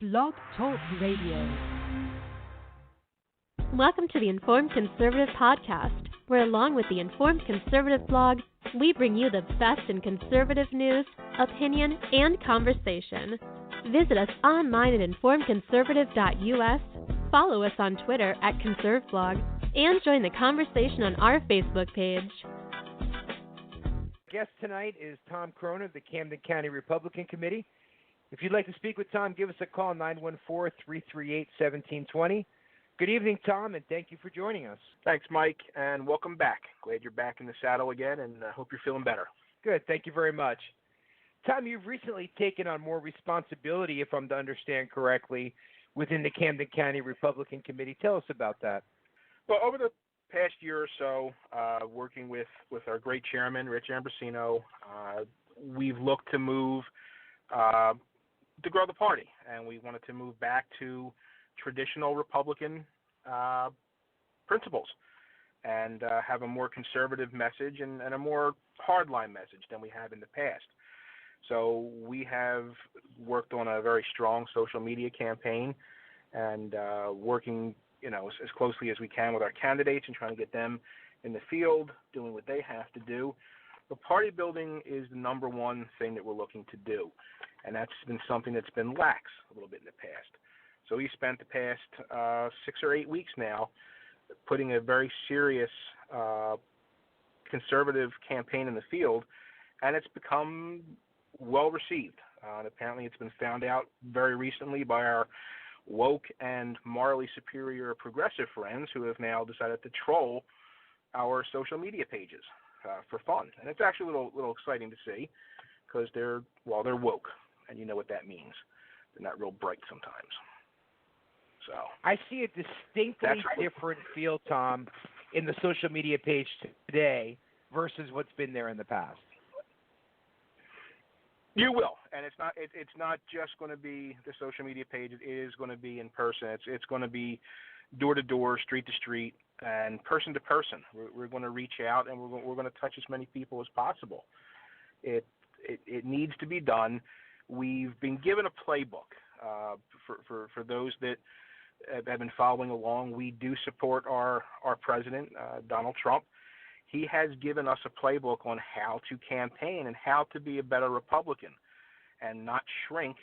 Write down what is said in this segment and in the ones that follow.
Blog Talk Radio. Welcome to the Informed Conservative Podcast, where along with the Informed Conservative blog, we bring you the best in conservative news, opinion, and conversation. Visit us online at informedconservative.us, follow us on Twitter at ConserveBlog, and join the conversation on our Facebook page. Guest tonight is Tom Crone of the Camden County Republican Committee. If you'd like to speak with Tom, give us a call, 914-338-1720. Good evening, Tom, and thank you for joining us. Thanks, Mike, and welcome back. Glad you're back in the saddle again, and hope you're feeling better. Good. Thank you very much. Tom, you've recently taken on more responsibility, if I'm to understand correctly, within the Camden County Republican Committee. Tell us about that. Well, over the past year or so, working with our great chairman, Rich Ambrosino, we've looked to move to grow the party, and we wanted to move back to traditional Republican principles and have a more conservative message and a more hardline message than we have in the past. So we have worked on a very strong social media campaign and working, as closely as we can with our candidates and trying to get them in the field, doing what they have to do. But party building is the number one thing that we're looking to do, and that's been something that's been lax a little bit in the past. So we spent the past 6 or 8 weeks now putting a very serious conservative campaign in the field, and it's become well received. Apparently it's been found out very recently by our woke and morally superior progressive friends who have now decided to troll our social media pages for fun. And it's actually a little exciting to see because they're woke, and you know what that means. They're not real bright sometimes. So I see a distinctly different feel, Tom, in the social media page today versus what's been there in the past. You will, and it's not just going to be the social media page. It is going to be in person. It's going to be door to door, street to street, and person to person. We're going to reach out, and we're going to touch as many people as possible. It needs to be done. We've been given a playbook for those that have been following along. We do support our president, Donald Trump. He has given us a playbook on how to campaign and how to be a better Republican and not shrink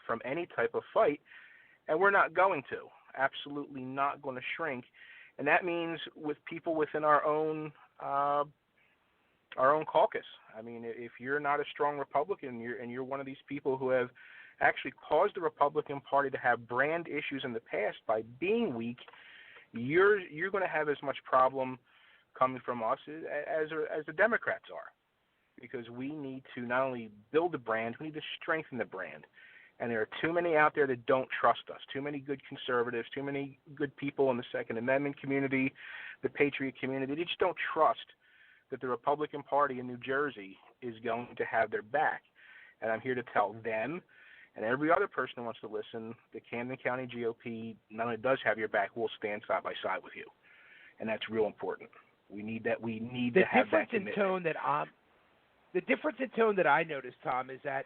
from any type of fight. And we're not going to. Absolutely not going to shrink. And that means with people within our own caucus. I mean, if you're not a strong Republican and you're one of these people who have actually caused the Republican Party to have brand issues in the past by being weak, you're going to have as much problem coming from us as the Democrats are, because we need to not only build the brand, we need to strengthen the brand. And there are too many out there that don't trust us, too many good conservatives, too many good people in the Second Amendment community, the Patriot community. They just don't trust that the Republican Party in New Jersey is going to have their back. And I'm here to tell them and every other person who wants to listen, the Camden County GOP not only does have your back, we'll stand side by side with you. And that's real important. We need that. We need to have that commitment. The difference in tone that I noticed, Tom, is that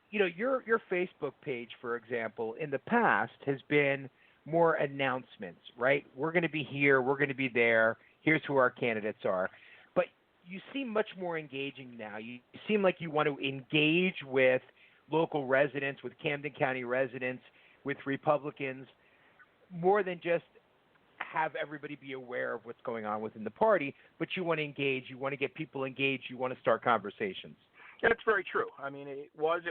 your Facebook page, for example, in the past has been more announcements, right? We're going to be here. We're going to be there. Here's who our candidates are. But you seem much more engaging now. You seem like you want to engage with local residents, with Camden County residents, with Republicans, more than just have everybody be aware of what's going on within the party, but you want to engage, you want to get people engaged, you want to start conversations. Yeah, that's very true. I mean, it was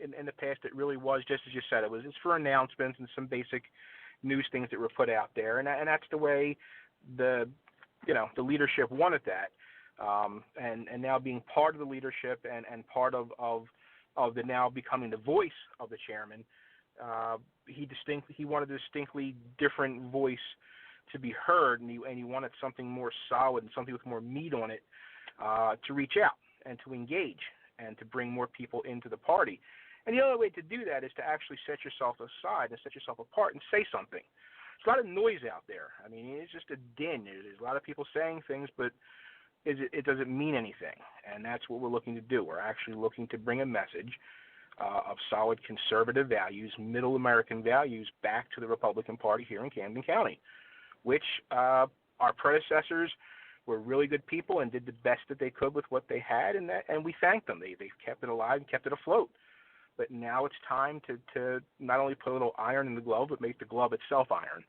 in the past it really was just as you said. It's for announcements and some basic news things that were put out there, and that's the way the leadership wanted that. And now being part of the leadership and part of the now becoming the voice of the chairman, he wanted a distinctly different voice to be heard, and he wanted something more solid and something with more meat on it to reach out and to engage and to bring more people into the party. And the only way to do that is to actually set yourself aside and set yourself apart and say something. There's a lot of noise out there. I mean, it's just a din. There's a lot of people saying things, but it doesn't mean anything. And that's what we're looking to do. We're actually looking to bring a message of solid conservative values, middle American values, back to the Republican Party here in Camden County, which our predecessors were really good people and did the best that they could with what they had, and we thank them. They've kept it alive and kept it afloat. But now it's time to not only put a little iron in the glove, but make the glove itself iron,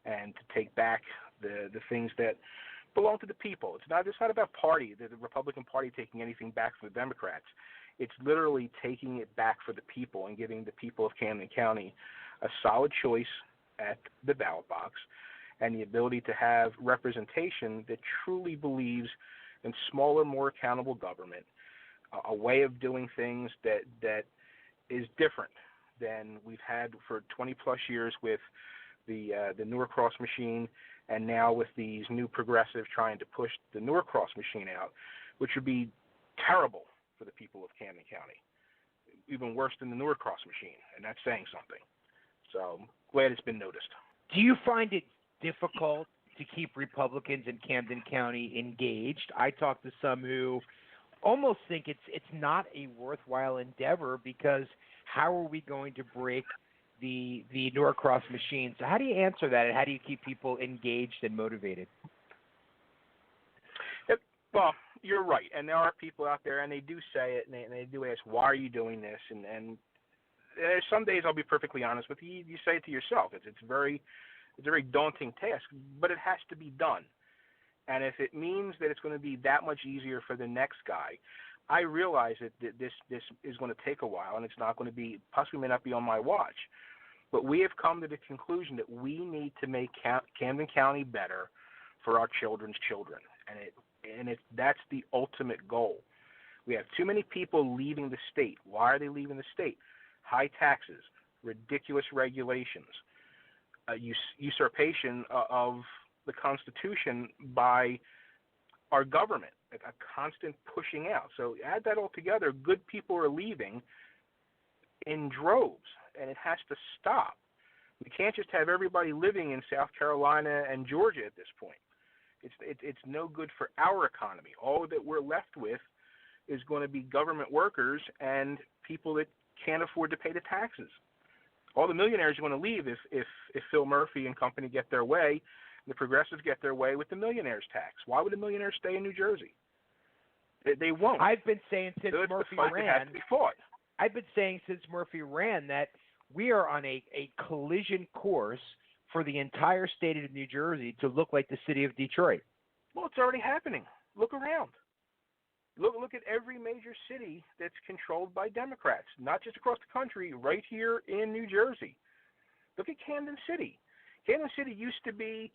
and to take back the things that belong to the people. It's not about party, the Republican Party taking anything back from the Democrats. It's literally taking it back for the people and giving the people of Camden County a solid choice at the ballot box and the ability to have representation that truly believes in smaller, more accountable government, a way of doing things that is different than we've had for 20-plus years with the Norcross machine, and now with these new progressives trying to push the Norcross machine out, which would be terrible for the people of Camden County, even worse than the Norcross machine, and that's saying something. So glad it's been noticed. Do you find it difficult to keep Republicans in Camden County engaged? I talked to some who almost think it's not a worthwhile endeavor, because how are we going to break the Norcross machine? So how do you answer that, and how do you keep people engaged and motivated? Well, you're right, and there are people out there, and they do say it, and they do ask, why are you doing this? And some days, I'll be perfectly honest with you, you say it to yourself. It's a very daunting task, but it has to be done. And if it means that it's going to be that much easier for the next guy, I realize that this is going to take a while, and it's not going to be, possibly may not be on my watch. But we have come to the conclusion that we need to make Camden County better for our children's children, and that's the ultimate goal. We have too many people leaving the state. Why are they leaving the state? High taxes, ridiculous regulations, usurpation of the Constitution by our government, a constant pushing out. So add that all together, good people are leaving in droves, and it has to stop. We can't just have everybody living in South Carolina and Georgia at this point. It's no good for our economy. All that we're left with is going to be government workers and people that can't afford to pay the taxes. All the millionaires are going to leave if Phil Murphy and company get their way, and the progressives get their way with the millionaires tax. Why would the millionaires stay in New Jersey? They won't. I've been saying since Murphy ran. I've been saying since Murphy ran that we are on a collision course for the entire state of New Jersey to look like the city of Detroit. Well, it's already happening. Look around. Look at every major city that's controlled by Democrats, not just across the country, right here in New Jersey. Look at Camden City. Camden City used to be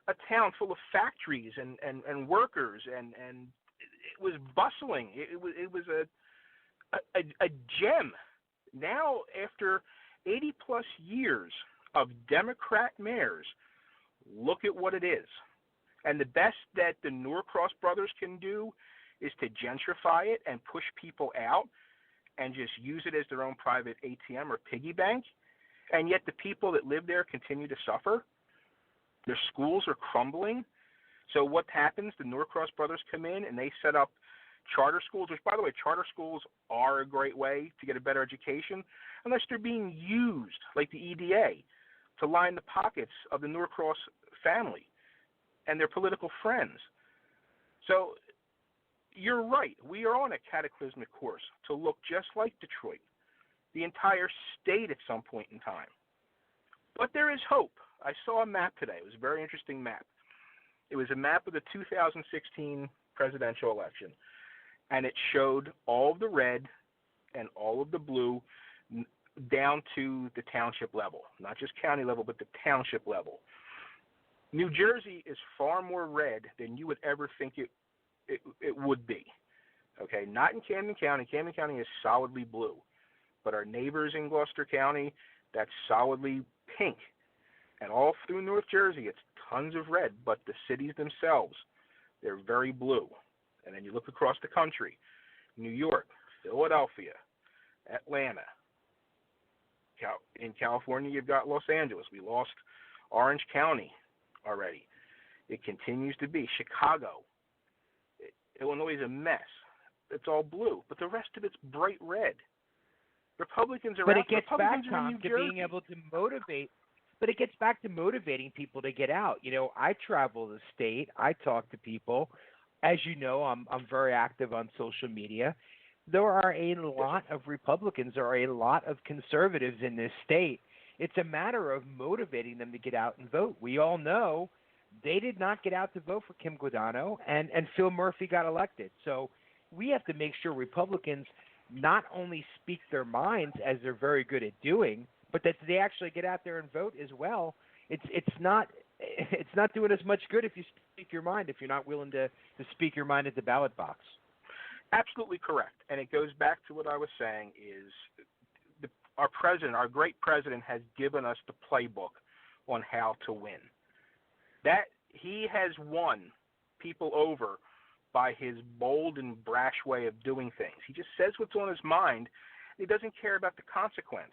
a town full of factories and workers, and it was bustling. It was a gem. Now, after 80-plus years of Democrat mayors, look at what it is. And the best that the Norcross brothers can do is to gentrify it and push people out and just use it as their own private ATM or piggy bank. And yet the people that live there continue to suffer. Their schools are crumbling. So what happens? The Norcross brothers come in and they set up charter schools, which, by the way, charter schools are a great way to get a better education, unless they're being used, like the EDA, to line the pockets of the Norcross family and their political friends. So you're right. We are on a cataclysmic course to look just like Detroit, the entire state at some point in time. But there is hope. I saw a map today. It was a very interesting map. It was a map of the 2016 presidential election, and it showed all of the red and all of the blue down to the township level, not just county level, but the township level. New Jersey is far more red than you would ever think it would be. Okay, not in Camden County. Camden County is solidly blue, but our neighbors in Gloucester County, that's solidly pink. And all through North Jersey, it's tons of red, but the cities themselves, they're very blue. And then you look across the country, New York, Philadelphia, Atlanta. In California, you've got Los Angeles. We lost Orange County already. It continues to be. Chicago. Illinois is a mess. It's all blue, but the rest of it's bright red. Republicans are But out. it gets back, Republicans are in Tom, New to Jersey. being able to motivate. But it gets back to motivating people to get out. I travel the state. I talk to people. As you know, I'm very active on social media. There are a lot of Republicans. There are a lot of conservatives in this state. It's a matter of motivating them to get out and vote. We all know they did not get out to vote for Kim Guadagno, and Phil Murphy got elected. So we have to make sure Republicans not only speak their minds, as they're very good at doing, but that they actually get out there and vote as well. It's not doing as much good if you speak your mind, if you're not willing to speak your mind at the ballot box. Absolutely correct. And it goes back to what I was saying is our president, our great president, has given us the playbook on how to win. That he has won people over by his bold and brash way of doing things. He just says what's on his mind. He doesn't care about the consequence.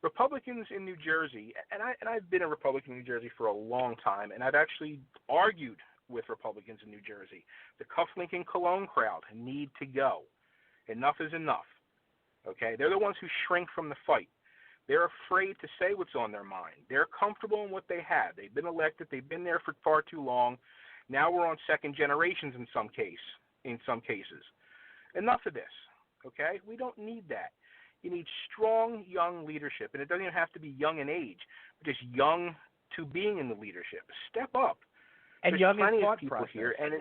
Republicans in New Jersey, and I've been a Republican in New Jersey for a long time, and I've actually argued with Republicans in New Jersey. The cufflink and cologne crowd need to go. Enough is enough. Okay? They're the ones who shrink from the fight. They're afraid to say what's on their mind. They're comfortable in what they have. They've been elected. They've been there for far too long. Now we're on second generations in some cases. Enough of this. Okay? We don't need that. You need strong, young leadership, and it doesn't even have to be young in age, but just young to being in the leadership. Step up. And There's young plenty in of thought people process. here, and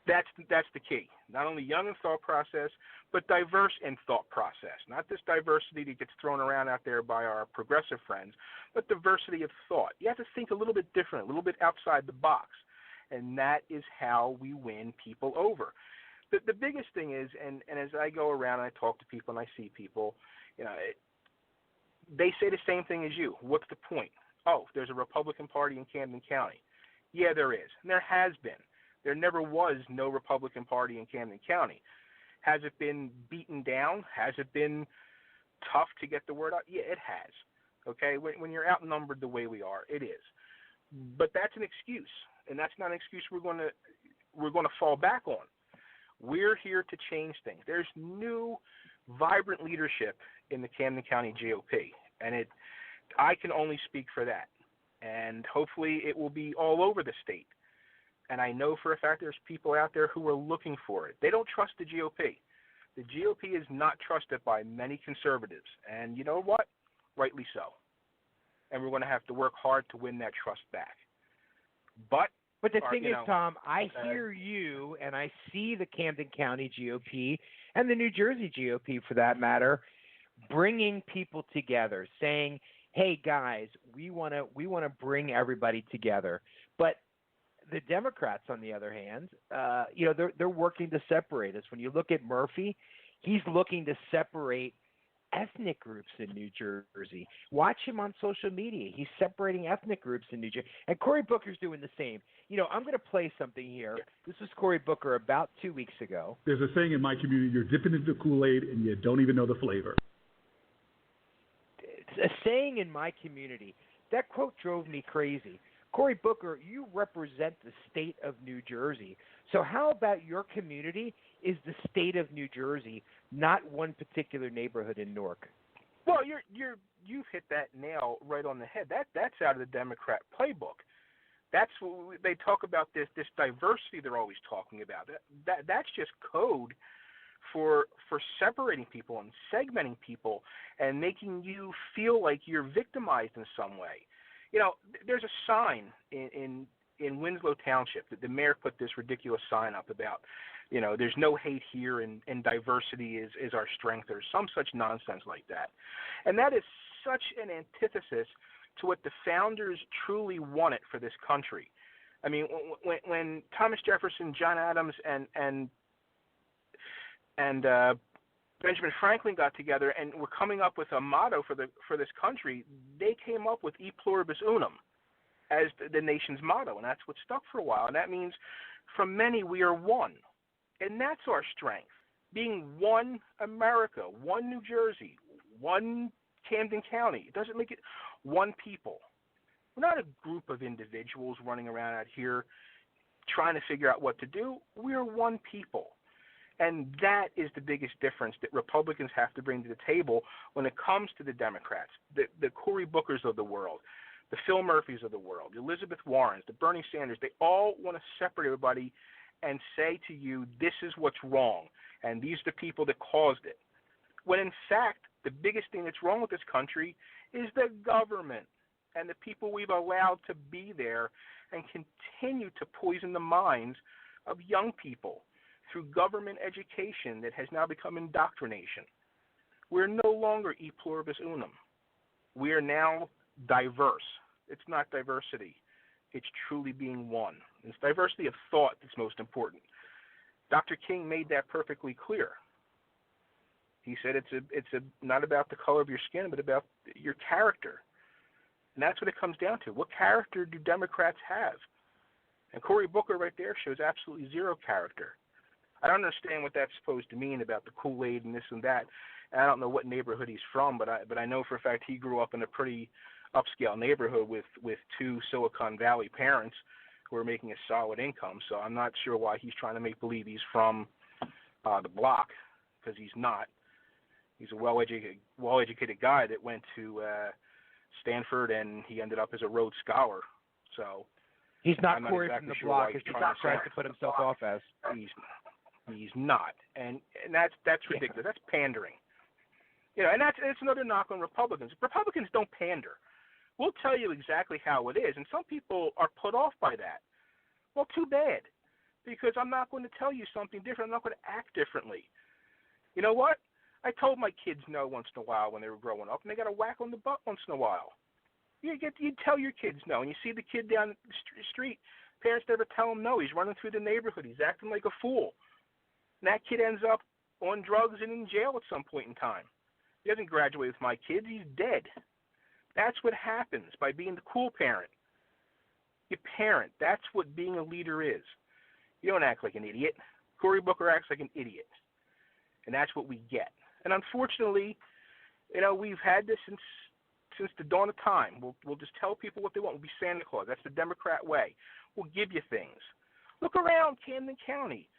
that's the key. Not only young in thought process, but diverse in thought process. Not this diversity that gets thrown around out there by our progressive friends, but diversity of thought. You have to think a little bit different, a little bit outside the box, and that is how we win people over. The biggest thing is, and as I go around and I talk to people and I see people, they say the same thing as you. What's the point? Oh, there's a Republican Party in Camden County. Yeah, there is, and there has been. There never was no Republican Party in Camden County. Has it been beaten down? Has it been tough to get the word out? Yeah, it has. Okay, when you're outnumbered the way we are, it is. But that's an excuse, and that's not an excuse we're going to fall back on. We're here to change things. There's new, vibrant leadership in the Camden County GOP, and I can only speak for that. And hopefully it will be all over the state. And I know for a fact there's people out there who are looking for it. They don't trust the GOP. The GOP is not trusted by many conservatives. And you know what? Rightly so. And we're going to have to work hard to win that trust back. But the thing is, Tom, I hear you and I see the Camden County GOP and the New Jersey GOP, for that matter, bringing people together, saying, "Hey guys, we want to bring everybody together." But the Democrats, on the other hand, they're working to separate us. When you look at Murphy, he's looking to separate ethnic groups in New Jersey. Watch him on social media. He's separating ethnic groups in New Jersey. And Cory Booker's doing the same. I'm going to play something here. This was Cory Booker about 2 weeks ago. There's a saying in my community, you're dipping into the Kool-Aid and you don't even know the flavor. It's a saying in my community. That quote drove me crazy. Cory Booker, you represent the state of New Jersey. So how about your community is the state of New Jersey, not one particular neighborhood in Newark? Well, you've hit that nail right on the head. That's out of the Democrat playbook. That's what they talk about, this diversity they're always talking about. That's just code for separating people and segmenting people and making you feel like you're victimized in some way. There's a sign in Winslow Township that the mayor put this ridiculous sign up about, there's no hate here and diversity is our strength, or some such nonsense like that. And that is such an antithesis to what the founders truly wanted for this country. I mean, when Thomas Jefferson, John Adams, and Benjamin Franklin got together and were coming up with a motto for this country, they came up with E pluribus unum as the nation's motto, and that's what stuck for a while. And that means from many we are one, and that's our strength. Being one America, one New Jersey, one Camden County. It doesn't make it one people. We're not a group of individuals running around out here trying to figure out what to do. We are one people. And that is the biggest difference that Republicans have to bring to the table when it comes to the Democrats, the Cory Bookers of the world, the Phil Murphys of the world, the Elizabeth Warrens, the Bernie Sanders. They all want to separate everybody and say to you, this is what's wrong, and these are the people that caused it. When in fact, the biggest thing that's wrong with this country is the government and the people we've allowed to be there and continue to poison the minds of young people through government education that has now become indoctrination. We're no longer e pluribus unum. We are now diverse. It's not diversity. It's truly being one. It's diversity of thought that's most important. Dr. King made that perfectly clear. He said it's not about the color of your skin, but about your character. And that's what it comes down to. What character do Democrats have? And Cory Booker right there shows absolutely zero character. I don't understand what that's supposed to mean about the Kool-Aid and this and that. And I don't know what neighborhood he's from, but I know for a fact he grew up in a pretty upscale neighborhood with two Silicon Valley parents who are making a solid income. So I'm not sure why he's trying to make believe he's from the block, because he's not. He's a well-educated guy that went to Stanford, and he ended up as a Rhodes Scholar. So he's not Cory exactly from the sure block, as Tom tries to put himself off as. He's not, and that's ridiculous. That's pandering. You know, and it's another knock on Republicans. Republicans don't pander. We'll tell you exactly how it is, and some people are put off by that. Well, too bad, because I'm not going to tell you something different. I'm not going to act differently. You know what? I told my kids no once in a while when they were growing up, and they got a whack on the butt once in a while. You tell your kids no, and you see the kid down the street, parents never tell him no. He's running through the neighborhood. He's acting like a fool. And that kid ends up on drugs and in jail at some point in time. He doesn't graduate with my kids. He's dead. That's what happens by being the cool parent. You parent. That's what being a leader is. You don't act like an idiot. Cory Booker acts like an idiot. And that's what we get. And unfortunately, you know, we've had this since the dawn of time. We'll just tell people what they want. We'll be Santa Claus. That's the Democrat way. We'll give you things. Look around Camden County.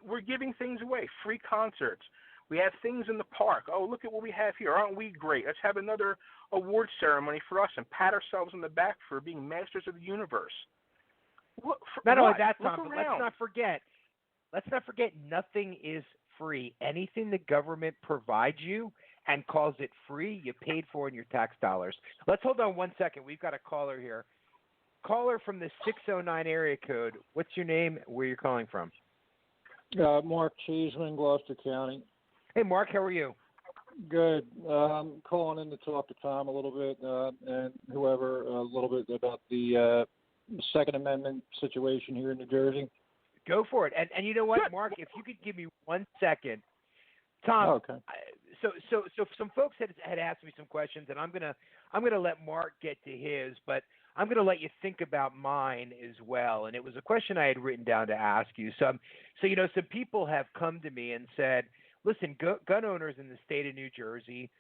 We're giving things away, free concerts. We have things in the park. Oh, look at what we have here. Aren't we great? Let's have another award ceremony for us and pat ourselves on the back for being masters of the universe. Not only that, Tom, but let's not forget nothing is free. Anything the government provides you and calls it free, you paid for in your tax dollars. Let's hold on 1 second. We've got a caller here. Caller from the 609 area code. What's your name? Where you're calling from? Mark Cheeseman, Gloucester County. Hey, Mark, how are you? Good. I'm calling in to talk to Tom a little bit and whoever a little bit about the Second Amendment situation here in New Jersey. Go for it. And you know what, Mark, if you could give me 1 second. Tom, okay. So some folks had asked me some questions, and I'm gonna let Mark get to his, but I'm going to let you think about mine as well. And it was a question I had written down to ask you. So you know, some people have come to me and said, listen, gun owners in the state of New Jersey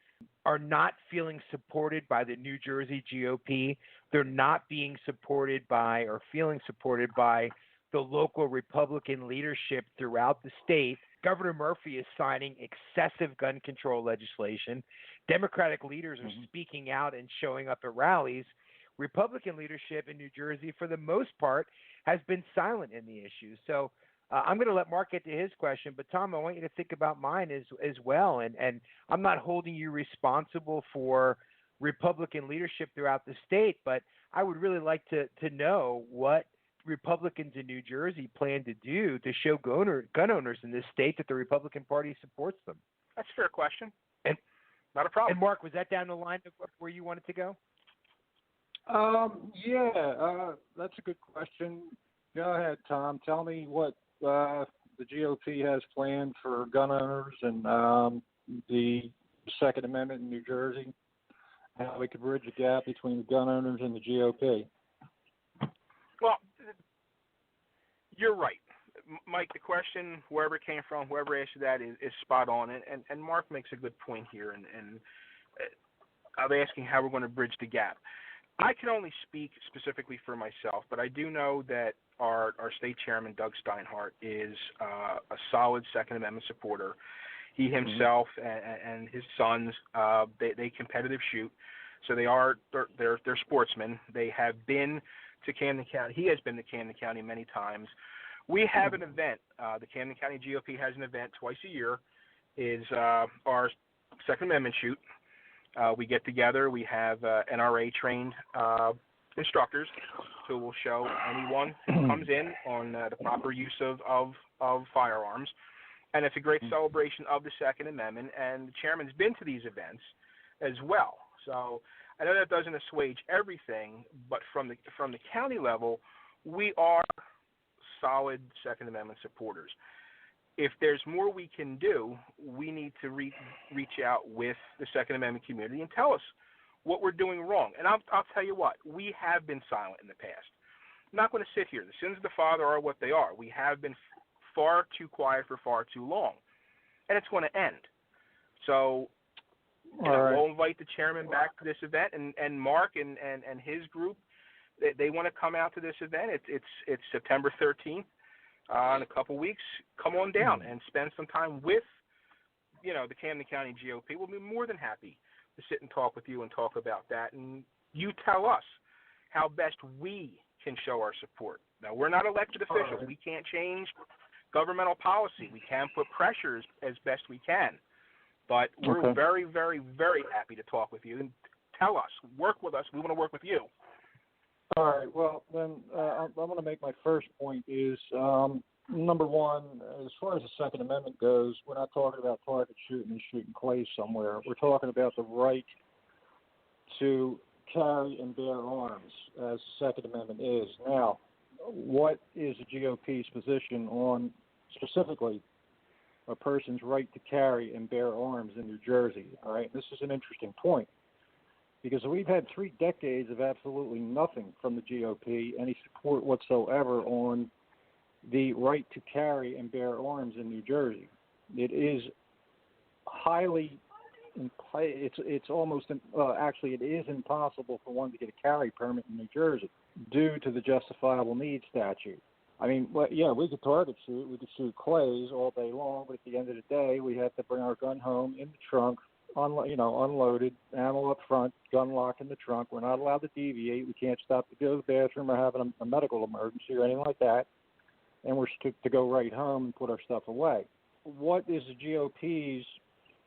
are not feeling supported by the New Jersey GOP. They're not being supported by or feeling supported by the local Republican leadership throughout the state. Governor Murphy is signing excessive gun control legislation. Democratic leaders are speaking out and showing up at rallies. Republican leadership in New Jersey, for the most part, has been silent in the issue. So I'm going to let Mark get to his question, but Tom, I want you to think about mine as well. And I'm not holding you responsible for Republican leadership throughout the state, but I would really like to know what Republicans in New Jersey plan to do to show gun owners in this state that the Republican Party supports them. That's a fair question. And not a problem. And Mark, was that down the line of where you wanted to go? That's a good question. Go ahead, Tom. Tell me what the GOP has planned for gun owners and the Second Amendment in New Jersey, how we could bridge the gap between the gun owners and the GOP. Well, you're right. Mike, the question, wherever it came from, whoever asked you that is spot on. And Mark makes a good point here. And I'm asking how we're going to bridge the gap. I can only speak specifically for myself, but I do know that our state chairman, Doug Steinhardt, is a solid Second Amendment supporter. He himself and his sons, they competitive shoot, so they're sportsmen. They have been to Camden County. He has been to Camden County many times. We have an event. The Camden County GOP has an event twice a year. Is our Second Amendment shoot. We get together. We have NRA-trained instructors who will show anyone who comes in on the proper use of firearms. And it's a great celebration of the Second Amendment. And the chairman's been to these events as well. So I know that doesn't assuage everything, but from the county level, we are solid Second Amendment supporters. If there's more we can do, we need to reach out with the Second Amendment community and tell us what we're doing wrong. And I'll tell you what, we have been silent in the past. I'm not going to sit here. The sins of the father are what they are. We have been far too quiet for far too long, and it's going to end. So we'll invite the chairman back to this event, and Mark and his group, they want to come out to this event. It's September 13th. In a couple weeks, come on down and spend some time with, the Camden County GOP. We'll be more than happy to sit and talk with you and talk about that. And you tell us how best we can show our support. Now, we're not elected officials. We can't change governmental policy. We can put pressures as best we can. But we're very, very, very happy to talk with you. And tell us, work with us. We want to work with you. All right. Well, then I'm going to make my first point is, number one, as far as the Second Amendment goes, we're not talking about target shooting and shooting clay somewhere. We're talking about the right to carry and bear arms, as the Second Amendment is. Now, what is the GOP's position on specifically a person's right to carry and bear arms in New Jersey? All right. This is an interesting point, because we've had 3 decades of absolutely nothing from the GOP, any support whatsoever on the right to carry and bear arms in New Jersey. It is highly, it's almost, actually it is impossible for one to get a carry permit in New Jersey due to the justifiable needs statute. I mean, we could target shoot, we could shoot clays all day long, but at the end of the day, we have to bring our gun home in the trunk, unloaded, ammo up front, gun lock in the trunk. We're not allowed to deviate. We can't stop to go to the bathroom or have a medical emergency or anything like that. And we're to go right home and put our stuff away. What is the GOP's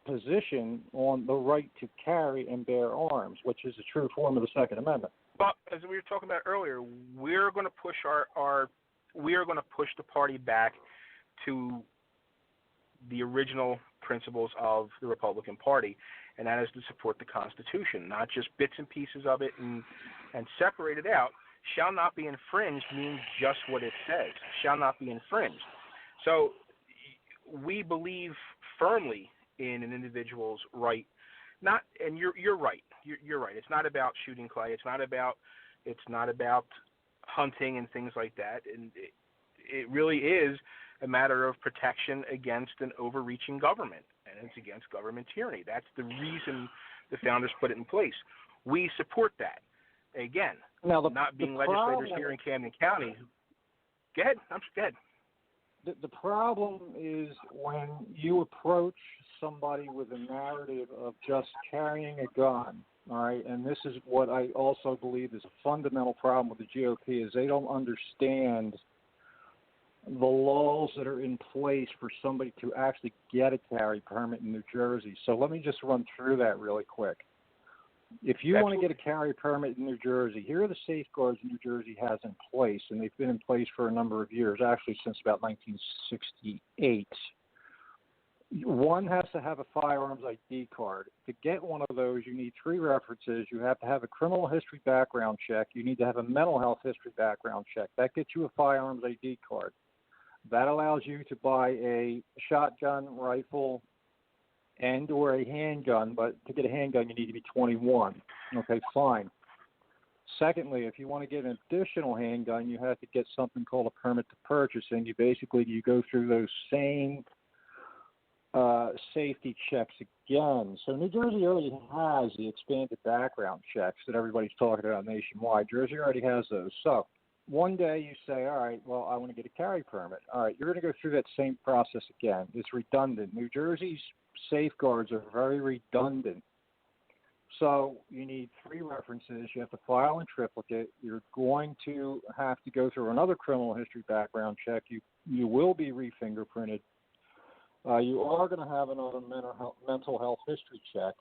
position on the right to carry and bear arms, which is a true form of the Second Amendment? Well, as we were talking about earlier, we're going to push push the party back to the original principles of the Republican Party, and that is to support the Constitution, not just bits and pieces of it and separate it out. Shall not be infringed means just what it says, shall not be infringed. So we believe firmly in an individual's right, and you're right. You're right. It's not about shooting clay. It's not about hunting and things like that. And it really is a matter of protection against an overreaching government, and it's against government tyranny. That's the reason the founders put it in place. We support that. Again, now not being legislators here in Camden County. Go ahead. The problem is when you approach somebody with a narrative of just carrying a gun, all right, and this is what I also believe is a fundamental problem with the GOP, is they don't understand the laws that are in place for somebody to actually get a carry permit in New Jersey. So let me just run through that really quick. If you want to get a carry permit in New Jersey, here are the safeguards New Jersey has in place, and they've been in place for a number of years, actually since about 1968. One has to have a firearms ID card. To get one of those, you need 3 references. You have to have a criminal history background check. You need to have a mental health history background check. That gets you a firearms ID card. That allows you to buy a shotgun, rifle, and or a handgun, but to get a handgun, you need to be 21. Okay, fine. Secondly, if you want to get an additional handgun, you have to get something called a permit to purchase, and you go through those same safety checks again. So New Jersey already has the expanded background checks that everybody's talking about nationwide. Jersey already has those. So one day you say, all right, well, I want to get a carry permit. All right, you're going to go through that same process again. It's redundant. New Jersey's safeguards are very redundant. So you need 3 references. You have to file in triplicate. You're going to have to go through another criminal history background check. You will be re-fingerprinted. You are going to have another mental health history check.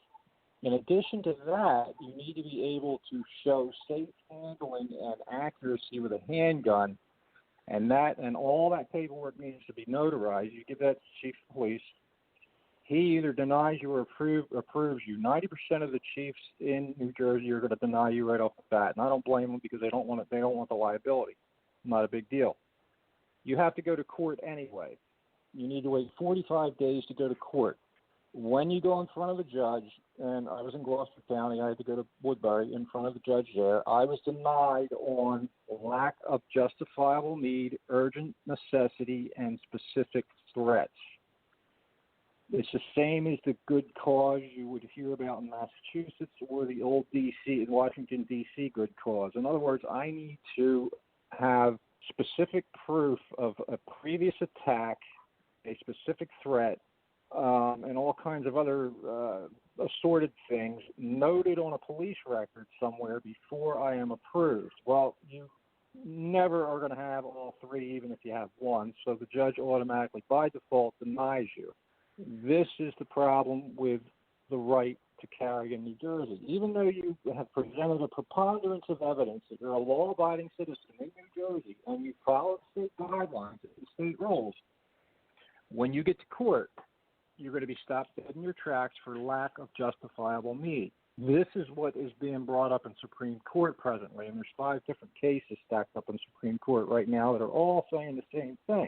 In addition to that, you need to be able to show safe handling and accuracy with a handgun, and all that paperwork needs to be notarized. You give that to the chief of police. He either denies you or approves you. 90% of the chiefs in New Jersey are going to deny you right off the bat, and I don't blame them because they don't want the liability. Not a big deal. You have to go to court anyway. You need to wait 45 days to go to court. When you go in front of a judge, and I was in Gloucester County, I had to go to Woodbury in front of the judge there, I was denied on lack of justifiable need, urgent necessity, and specific threats. It's the same as the good cause you would hear about in Massachusetts or the old D.C., Washington, D.C. good cause. In other words, I need to have specific proof of a previous attack, a specific threat, and all kinds of other assorted things noted on a police record somewhere before I am approved. Well, you never are going to have all 3, even if you have 1, so the judge automatically, by default, denies you. This is the problem with the right to carry in New Jersey. Even though you have presented a preponderance of evidence that you're a law-abiding citizen in New Jersey and you follow state guidelines and state rules, when you get to court, you're going to be stopped dead in your tracks for lack of justifiable need. This is what is being brought up in Supreme Court presently, and there's 5 different cases stacked up in Supreme Court right now that are all saying the same thing.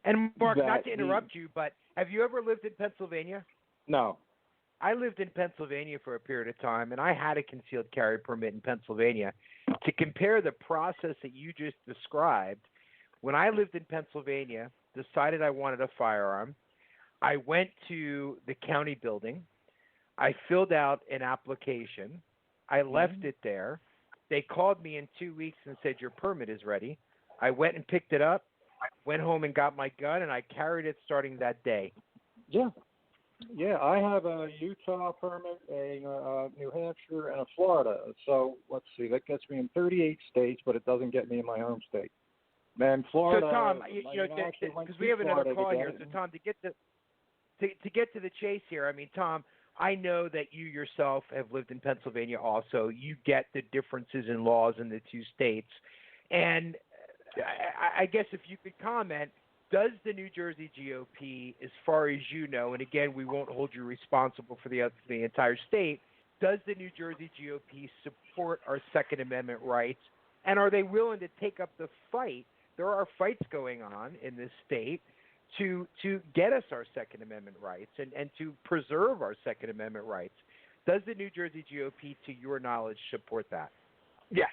And Mark, not to interrupt you, but have you ever lived in Pennsylvania? No. I lived in Pennsylvania for a period of time, and I had a concealed carry permit in Pennsylvania. To compare the process that you just described, when I lived in Pennsylvania, decided I wanted a firearm, I went to the county building. I filled out an application. I left it there. They called me in 2 weeks and said, your permit is ready. I went and picked it up, went home and got my gun, and I carried it starting that day. Yeah. Yeah, I have a Utah permit, a New Hampshire, and a Florida. So let's see, that gets me in 38 states, but it doesn't get me in my home state. Man, Florida. So Tom, because we have another call here. So Tom, to get to the chase here, I mean, Tom, I know that you yourself have lived in Pennsylvania also. You get the differences in laws in the 2 states. And I guess if you could comment, does the New Jersey GOP, as far as you know, and again, we won't hold you responsible for the entire state, does the New Jersey GOP support our Second Amendment rights? And are they willing to take up the fight? There are fights going on in this state to get us our Second Amendment rights and to preserve our Second Amendment rights. Does the New Jersey GOP, to your knowledge, support that? Yes,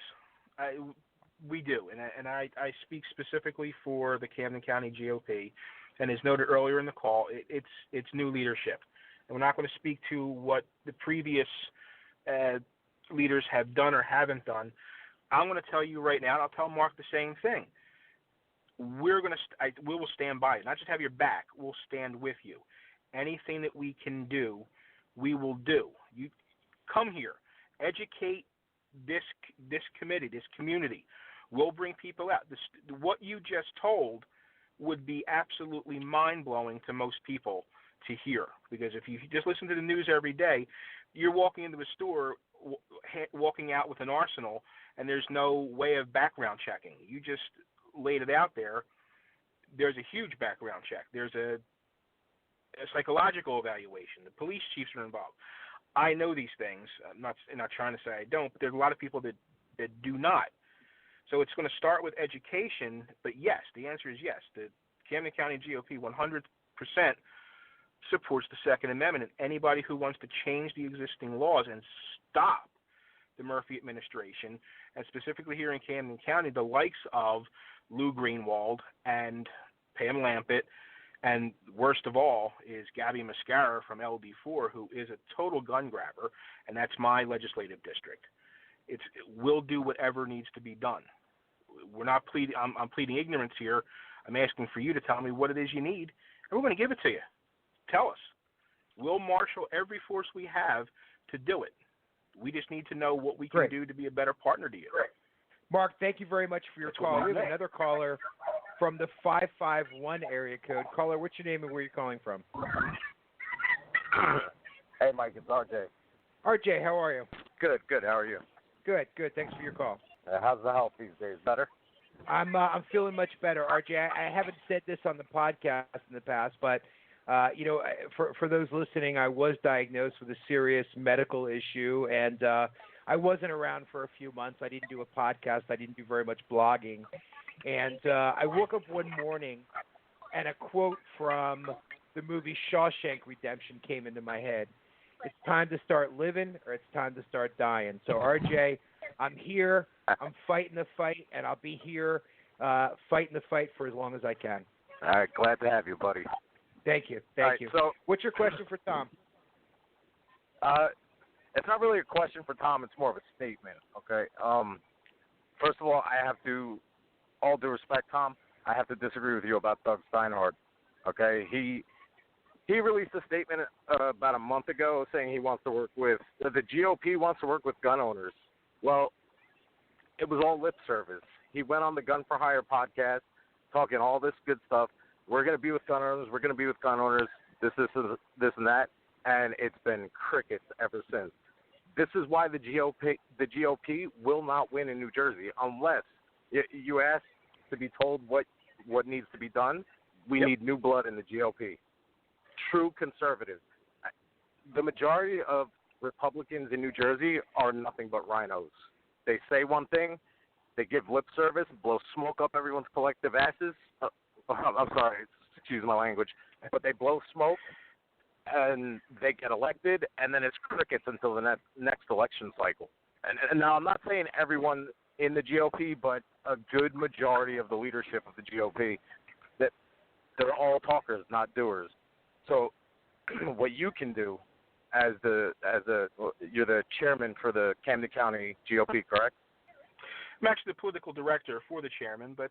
we do, and I speak specifically for the Camden County GOP, and as noted earlier in the call, it's new leadership, and we're not going to speak to what the previous leaders have done or haven't done. I'm going to tell you right now, and I'll tell Mark the same thing. We will stand by you. Not just have your back. We'll stand with you. Anything that we can do, we will do. You come here, educate this committee, this community. We'll bring people out. What you just told would be absolutely mind-blowing to most people to hear, because if you just listen to the news every day, you're walking into a store, walking out with an arsenal, and there's no way of background checking. You just laid it out there. There's a huge background check. There's a psychological evaluation. The police chiefs are involved. I know these things. I'm not trying to say I don't, but there's a lot of people that do not. So it's going to start with education, but yes, the answer is yes. The Camden County GOP 100% supports the Second Amendment, and anybody who wants to change the existing laws and stop the Murphy administration, and specifically here in Camden County, the likes of Lou Greenwald and Pam Lampett And worst of all is Gabby Mascara from LD4, who is a total gun grabber, and that's my legislative district. We'll do whatever needs to be done. We're not pleading. I'm pleading ignorance here. I'm asking for you to tell me what it is you need, and we're going to give it to you. Tell us. We'll marshal every force we have to do it. We just need to know what we can do to be a better partner to you. Mark, thank you very much for your call. We have another caller from the 551 area code. Caller, what's your name and where are you calling from? Hey, Mike, it's RJ. RJ, how are you? Good. How are you? Good. Thanks for your call. How's the health these days? Better? I'm feeling much better, RJ. I haven't said this on the podcast in the past, but for those listening, I was diagnosed with a serious medical issue, and I wasn't around for a few months. I didn't do a podcast. I didn't do very much blogging. And I woke up one morning, and a quote from the movie Shawshank Redemption came into my head. It's time to start living, or it's time to start dying. So, RJ, I'm here. I'm fighting the fight, and I'll be here fighting the fight for as long as I can. All right, glad to have you, buddy. Thank you. So, what's your question for Tom? It's not really a question for Tom. It's more of a statement, okay? First of all, I have to, all due respect, Tom, I have to disagree with you about Doug Steinhardt, okay? He released a statement about a month ago saying he wants to work with, the GOP wants to work with gun owners. Well, it was all lip service. He went on the Gun for Hire podcast talking all this good stuff. We're going to be with gun owners. We're going to be with gun owners, this and that. And it's been crickets ever since. This is why the GOP will not win in New Jersey unless you ask to be told what needs to be done. We need new blood in the GOP. True conservatives. The majority of Republicans in New Jersey are nothing but rhinos. They say one thing, they give lip service, blow smoke up everyone's collective asses. I'm sorry, excuse my language, but they blow smoke and they get elected, and then it's crickets until the next election cycle. And now I'm not saying everyone in the GOP, but a good majority of the leadership of the GOP, that they're all talkers, not doers. So what you can do you're the chairman for the Camden County GOP, correct? I'm actually the political director for the chairman, but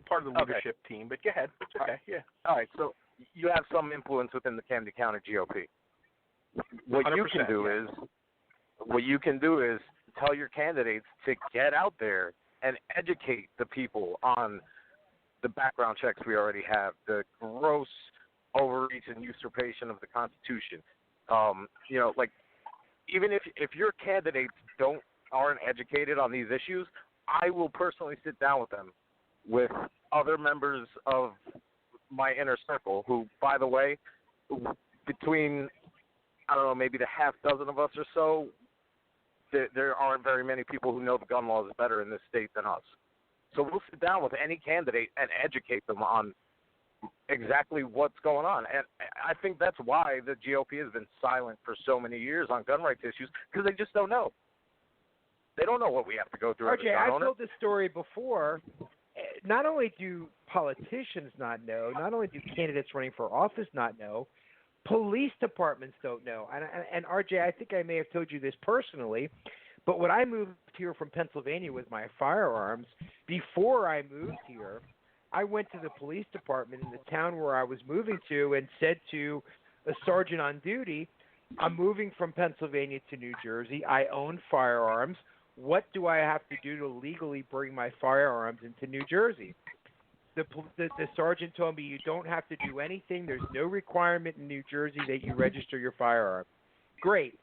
part of the leadership team. But go ahead. It's okay. Yeah. All right. So you have some influence within the Camden County GOP. What you can do is tell your candidates to get out there and educate the people on the background checks we already have, the gross overreach and usurpation of the Constitution. Even if your candidates aren't educated on these issues, I will personally sit down with them, with other members of my inner circle who, by the way, between, I don't know, maybe the half dozen of us or so, there aren't very many people who know the gun laws better in this state than us. So we'll sit down with any candidate and educate them on exactly what's going on. And I think that's why the GOP has been silent for so many years on gun rights issues, because they just don't know. They don't know what we have to go through. RJ, I've told this story before. Not only do politicians not know, not only do candidates running for office not know, police departments don't know. And RJ, I think I may have told you this personally, but when I moved here from Pennsylvania with my firearms, before I moved here, I went to the police department in the town where I was moving to and said to a sergeant on duty, I'm moving from Pennsylvania to New Jersey. I own firearms. What do I have to do to legally bring my firearms into New Jersey? The sergeant told me you don't have to do anything. There's no requirement in New Jersey that you register your firearm. Great.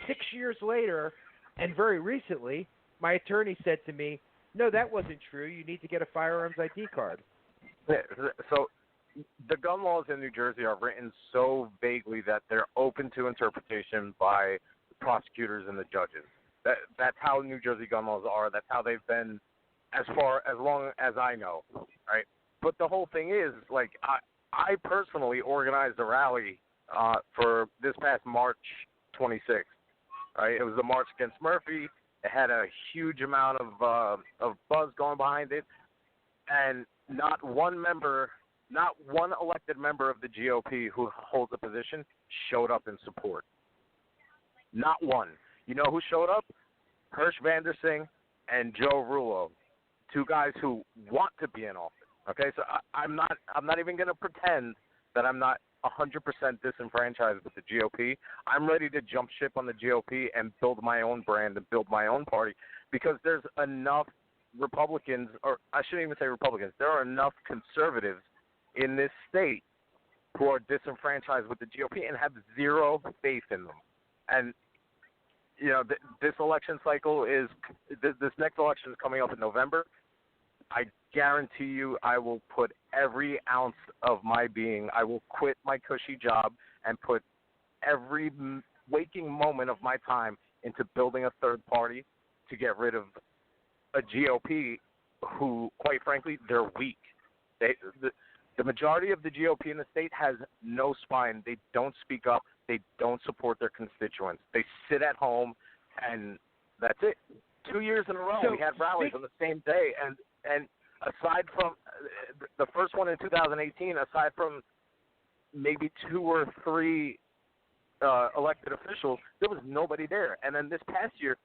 6 years later, and very recently, my attorney said to me, no, that wasn't true. You need to get a firearms ID card. So the gun laws in New Jersey are written so vaguely that they're open to interpretation by the prosecutors and the judges. That's how New Jersey gun laws are. That's how they've been as long as I know, right? But the whole thing is, like, I personally organized a rally for this past March 26th, right? It was the March Against Murphy. It had a huge amount of buzz going behind it, and not one member not one elected member of the GOP who holds a position showed up in support. Not one. You know who showed up? Hirsch Vandersing and Joe Rullo, two guys who want to be in office. Okay, so I'm not even going to pretend that I'm not 100% disenfranchised with the GOP. I'm ready to jump ship on the GOP and build my own brand and build my own party because there's enough Republicans, or I shouldn't even say Republicans, there are enough conservatives in this state who are disenfranchised with the GOP and have zero faith in them. And, you know, this election cycle is – this next election is coming up in November. I guarantee you I will put every ounce of my being, I will quit my cushy job and put every waking moment of my time into building a third party to get rid of a GOP who, quite frankly, they're weak. The majority of the GOP in the state has no spine. They don't speak up. They don't support their constituents. They sit at home, and that's it. 2 years in a row, we had rallies on the same day, and aside from the first one in 2018, aside from maybe 2 or 3 elected officials, there was nobody there. And then this past year,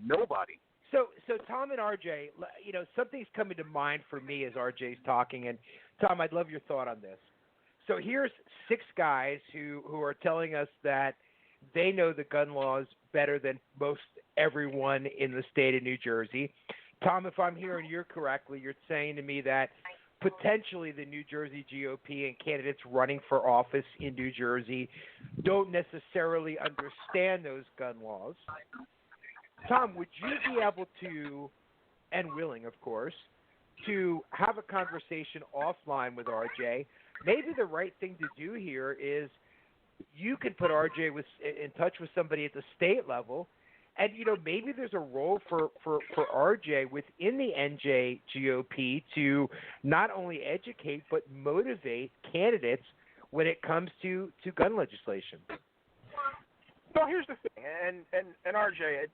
nobody. So Tom and RJ, you know, something's coming to mind for me as RJ's talking, and Tom, I'd love your thought on this. So here's 6 guys who are telling us that they know the gun laws better than most everyone in the state of New Jersey. Tom, if I'm hearing you correctly, you're saying to me that potentially the New Jersey GOP and candidates running for office in New Jersey don't necessarily understand those gun laws. Tom, would you be able to, and willing, of course, to have a conversation offline with RJ? Maybe the right thing to do here is you can put RJ in touch with somebody at the state level, and, you know, maybe there's a role for RJ within the NJ GOP to not only educate but motivate candidates when it comes to gun legislation. Well, here's the thing, and RJ,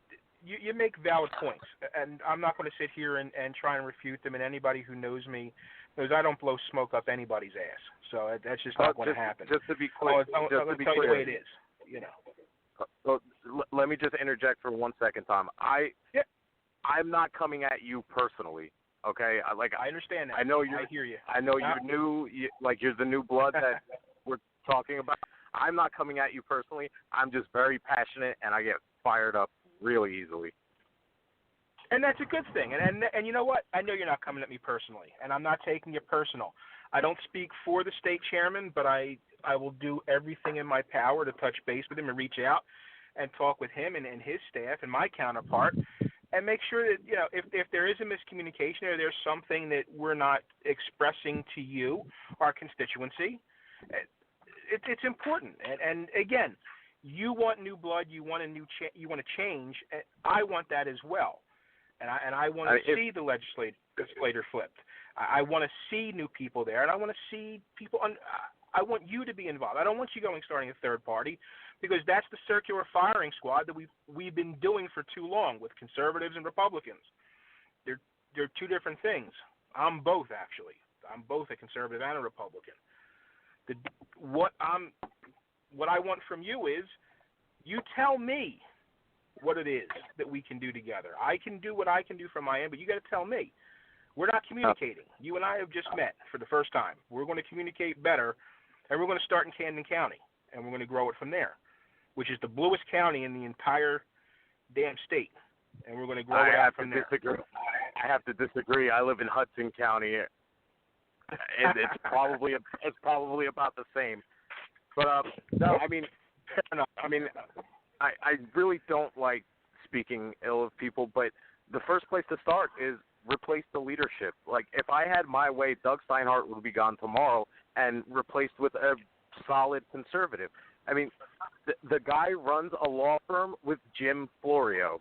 you make valid points, and I'm not going to sit here and try and refute them, and anybody who knows me knows I don't blow smoke up anybody's ass. So that's just not going to happen. Just to be clear, I'll tell you the way it is, you know. So let me just interject for 1 second, Tom. I'm not coming at you personally, okay? I understand that. I hear you. I know you're new, you're the new blood that we're talking about. I'm not coming at you personally. I'm just very passionate, and I get fired up really easily. And that's a good thing. And you know what? I know you're not coming at me personally, and I'm not taking it personal. I don't speak for the state chairman, but I will do everything in my power to touch base with him and reach out and talk with him and his staff and my counterpart and make sure that, you know, if there is a miscommunication or there's something that we're not expressing to you, our constituency, it's important. And again, you want new blood, you want you want to change. I want that as well. And I want to see the legislator flipped. I want to see new people there, and I want to see people I want you to be involved. I don't want you starting a third party, because that's the circular firing squad that we've been doing for too long with conservatives and Republicans. They're 2 different things. I'm both, actually. I'm both a conservative and a Republican. What I want from you is you tell me what it is that we can do together. I can do what I can do from my end, but you got to tell me. We're not communicating. You and I have just met for the first time. We're going to communicate better, and we're going to start in Camden County, and we're going to grow it from there, which is the bluest county in the entire damn state, and we're going to grow it out from there. I have to disagree. I live in Hudson County, and it's probably about the same. But no, I mean, fair enough. I mean, I really don't like speaking ill of people, but the first place to start is replace the leadership. Like, if I had my way, Doug Steinhardt would be gone tomorrow and replaced with a solid conservative. I mean, the guy runs a law firm with Jim Florio.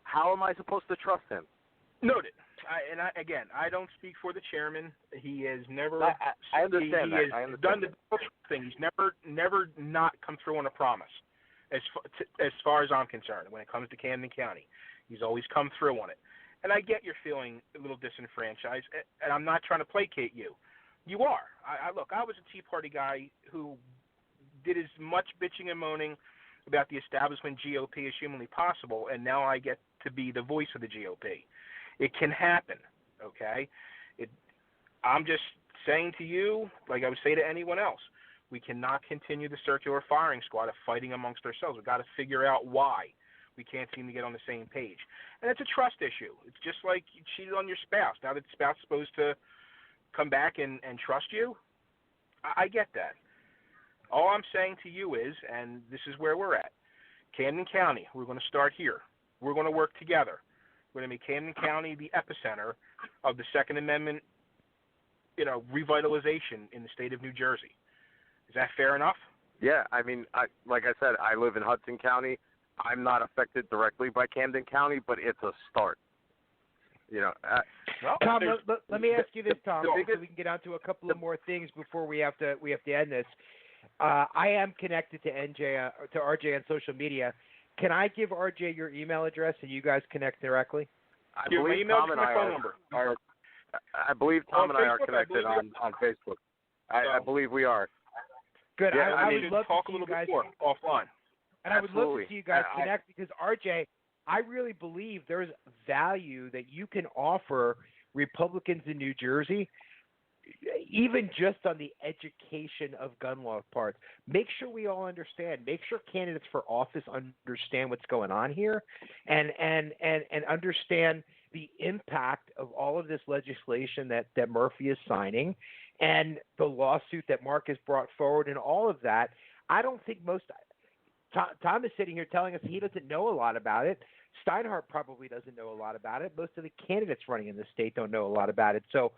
How am I supposed to trust him? Noted. Again, I don't speak for the chairman. He has never. I understand that. He has done the thing. He's never not come through on a promise. As far as I'm concerned, when it comes to Camden County, he's always come through on it. And I get you're feeling a little disenfranchised, and I'm not trying to placate you, You are. Look, I was a Tea Party guy who did as much bitching and moaning about the establishment GOP as humanly possible, and now I get to be the voice of the GOP. It can happen, okay? I'm just saying to you, like I would say to anyone else, we cannot continue the circular firing squad of fighting amongst ourselves. We've got to figure out why we can't seem to get on the same page. And it's a trust issue. It's just like you cheated on your spouse. Now that the spouse is supposed to come back and trust you, I get that. All I'm saying to you is, and this is where we're at, Camden County, we're going to start here. We're going to work together. We're going to make Camden County the epicenter of the Second Amendment, revitalization in the state of New Jersey. Is that fair enough? Yeah, I mean, like I said, I live in Hudson County. I'm not affected directly by Camden County, but it's a start. Tom, let me ask you this, Tom, so we can get on to a couple of more things before we have to end this. I am connected to RJ on social media. Can I give RJ your email address and you guys connect directly? I believe Tom and I are connected on Facebook. I believe we are. Good. Yeah, I would love talk to a see little you guys bit more offline. And I would love to see you guys connect because RJ, I really believe there's value that you can offer Republicans in New Jersey, even just on the education of gun law parts. Make sure we all understand. Make sure candidates for office understand what's going on here, and understand the impact of all of this legislation that Murphy is signing, and the lawsuit that Mark has brought forward, and all of that. I don't think Tom is sitting here telling us he doesn't know a lot about it. Steinhardt probably doesn't know a lot about it. Most of the candidates running in the state don't know a lot about it. So,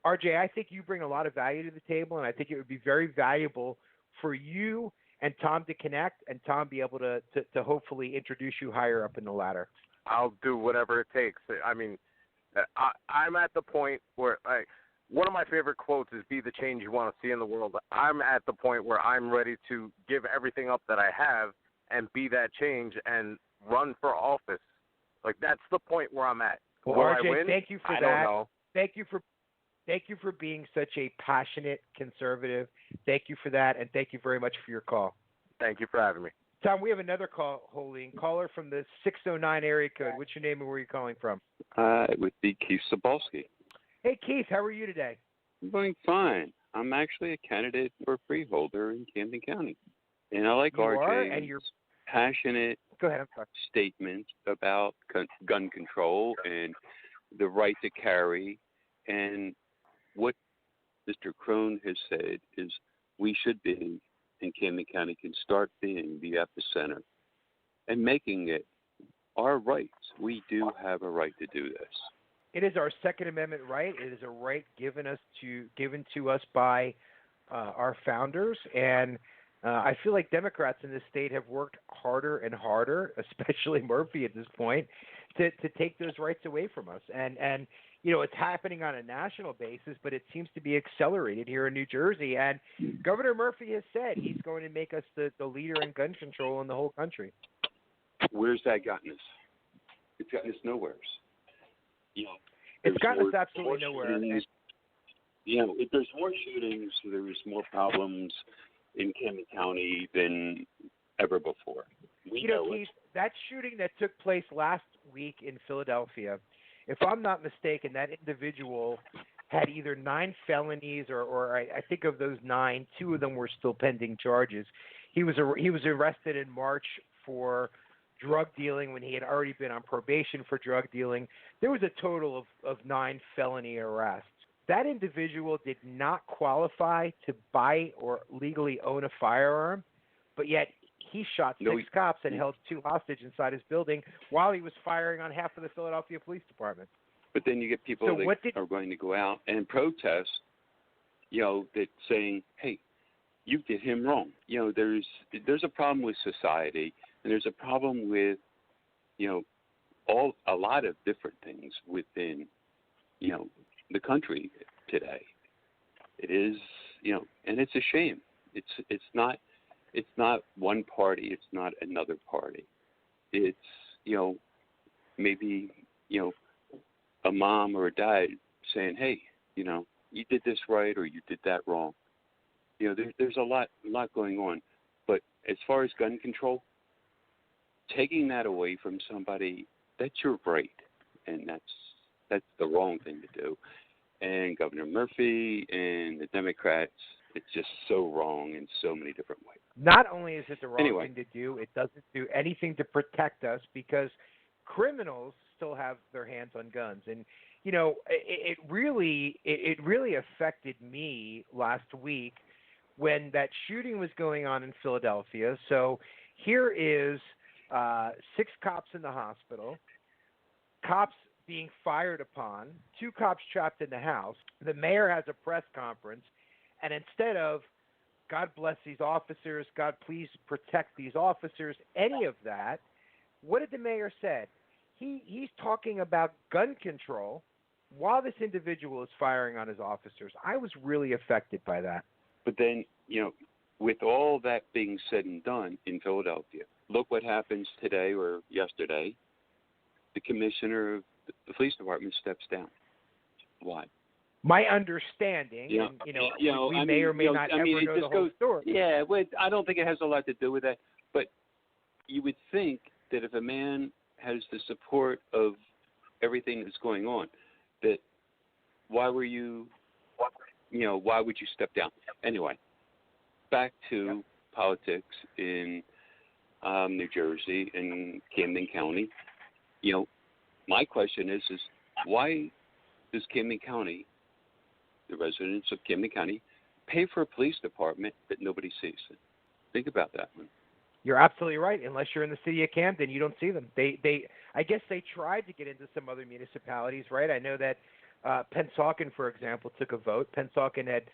RJ, I think you bring a lot of value to the table, and I think it would be very valuable for you and Tom to connect, and Tom be able to hopefully introduce you higher up in the ladder. I'll do whatever it takes. I mean, I'm at the point where one of my favorite quotes is "Be the change you want to see in the world." I'm at the point where I'm ready to give everything up that I have and be that change and run for office. Like, that's the point where I'm at. Well, Will RJ, I win? thank you for I that. don't know. Thank you for being such a passionate conservative. Thank you for that, and thank you very much for your call. Thank you for having me. Tom, we have another caller from the 609 area code. What's your name and where are you calling from? It would be Keith Sobolski. Hey, Keith, how are you today? I'm doing fine. I'm actually a candidate for freeholder in Camden County. And I like RJ's passionate statements about gun control and the right to carry. And what Mr. Crone has said is we should be, in Camden County, can start being the epicenter and making it our rights. We do have a right to do this. It is our Second Amendment right. It is a right given to us by our founders, and I feel like Democrats in this state have worked harder and harder, especially Murphy at this point, to take those rights away from us. And it's happening on a national basis, but it seems to be accelerated here in New Jersey. And Governor Murphy has said he's going to make us the leader in gun control in the whole country. Where's that gotten us? It's gotten us nowhere. It's gotten us absolutely nowhere. If there's more shootings, there's more problems in Camden County than ever before. Keith, that shooting that took place last week in Philadelphia, if I'm not mistaken, that individual had either 9 felonies or I think of those 9, 2 of them were still pending charges. He was arrested in March for drug dealing when he had already been on probation for drug dealing. There was a total of 9 felony arrests. That individual did not qualify to buy or legally own a firearm, but yet he shot 6 cops and held 2 hostage inside his building while he was firing on half of the Philadelphia Police Department. But then you get people that are going to go out and protest, that saying, hey, you did him wrong. There's a problem with society, and there's a problem with, a lot of different things within, the country today. It is, and it's a shame. It's not one party. It's not another party. It's, maybe, a mom or a dad saying, hey, you did this right or you did that wrong. You know, there's a lot going on. But as far as gun control, taking that away from somebody, that's your right, and that's the wrong thing to do. And Governor Murphy and the Democrats, it's just so wrong in so many different ways. Not only is it the wrong thing to do, it doesn't do anything to protect us because criminals still have their hands on guns. And, you know, it really affected me last week when that shooting was going on in Philadelphia. So here is 6 cops in the hospital, cops being fired upon, 2 cops trapped in the house. The mayor has a press conference, and instead of God bless these officers, God please protect these officers, any of that, what did the mayor say? He's talking about gun control while this individual is firing on his officers. I was really affected by that. But then, you know, with all that being said and done in Philadelphia, look what happens today or yesterday. The commissioner of the police department steps down. Why? My understanding, and, we may or may not ever know the whole story. Yeah, but I don't think it has a lot to do with that. But you would think that if a man has the support of everything that's going on, that why would you step down? Anyway, back to politics in New Jersey and Camden County. You know, my question is why does Camden County, the residents of Camden County, pay for a police department that nobody sees? Think about that one. You're absolutely right. Unless you're in the city of Camden, you don't see them. I guess they tried to get into some other municipalities, right? I know that Pennsauken, for example, took a vote. Pennsauken had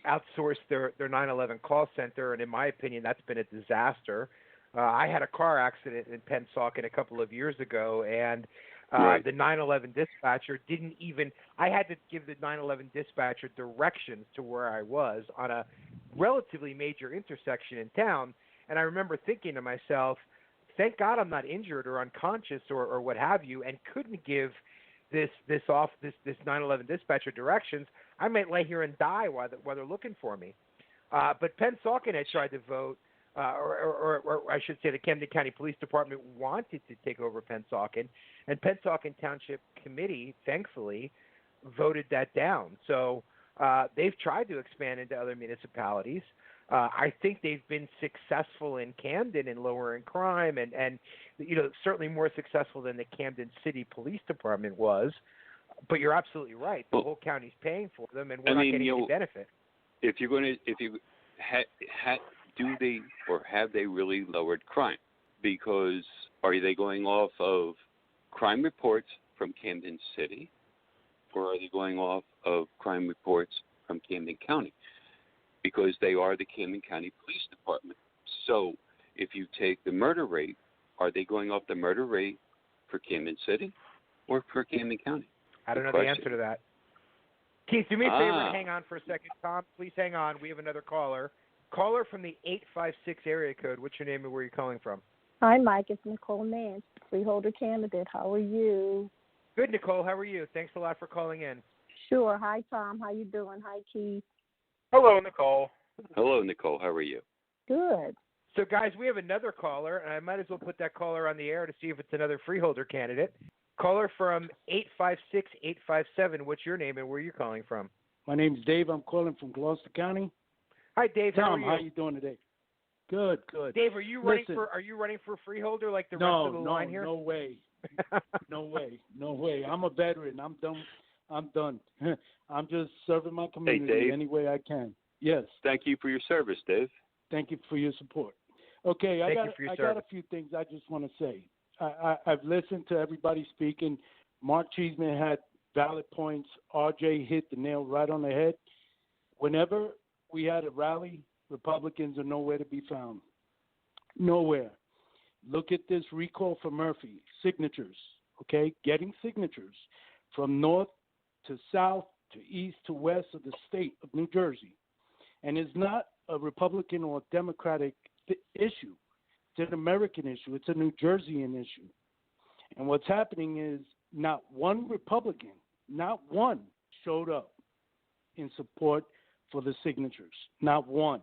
outsourced their 911 call center, and in my opinion, that's been a disaster. I had a car accident in Pennsauken a couple of years ago, and the 911 dispatcher didn't even – I had to give the 911 dispatcher directions to where I was on a relatively major intersection in town. And I remember thinking to myself, thank God I'm not injured or unconscious or what have you, and couldn't give this 911 dispatcher directions. I might lay here and die while they're looking for me. But Pennsauken had tried to vote, or I should say the Camden County Police Department wanted to take over Pennsauken, and Pennsauken Township Committee, thankfully, voted that down. So they've tried to expand into other municipalities. I think they've been successful in Camden in lowering crime and certainly more successful than the Camden City Police Department was. But you're absolutely right. The whole county's paying for them, and we're not getting any benefit. Have they really lowered crime? Because are they going off of crime reports from Camden City, or are they going off of crime reports from Camden County? Because they are the Camden County Police Department. So if you take the murder rate, are they going off the murder rate for Camden City or for Camden County? I don't know the answer to that. Keith, do me a favor and hang on for a second. Tom, please hang on. We have another caller. Caller from the 856 area code. What's your name and where are you calling from? Hi, Mike. It's Nicole Nance, freeholder candidate. How are you? Good, Nicole. How are you? Thanks a lot for calling in. Sure. Hi, Tom. How you doing? Hi, Keith. Hello, Nicole. Hello, Nicole. How are you? Good. So, guys, we have another caller, and I might as well put that caller on the air to see if it's another freeholder candidate. Caller from 856-857. What's your name and where are you calling from? My name's Dave. I'm calling from Gloucester County. Hi, Dave. Tom, how are you doing today? Good. Dave, are you running for freeholder like the rest of the line here? No way. No way. I'm a veteran. I'm done. I'm just serving my community any way I can. Yes. Thank you for your service, Dave. Thank you for your support. Okay, I got a few things I just want to say. I've listened to everybody speaking. Mark Cheeseman had valid points. RJ hit the nail right on the head. Whenever we had a rally, Republicans are nowhere to be found. Nowhere. Look at this recall for Murphy. Signatures, okay? Getting signatures from north to south to east to west of the state of New Jersey. And it's not a Republican or Democratic issue. It's an American issue. It's a New Jerseyan issue. And what's happening is not one Republican, not one, showed up. in support for the signatures. Not one.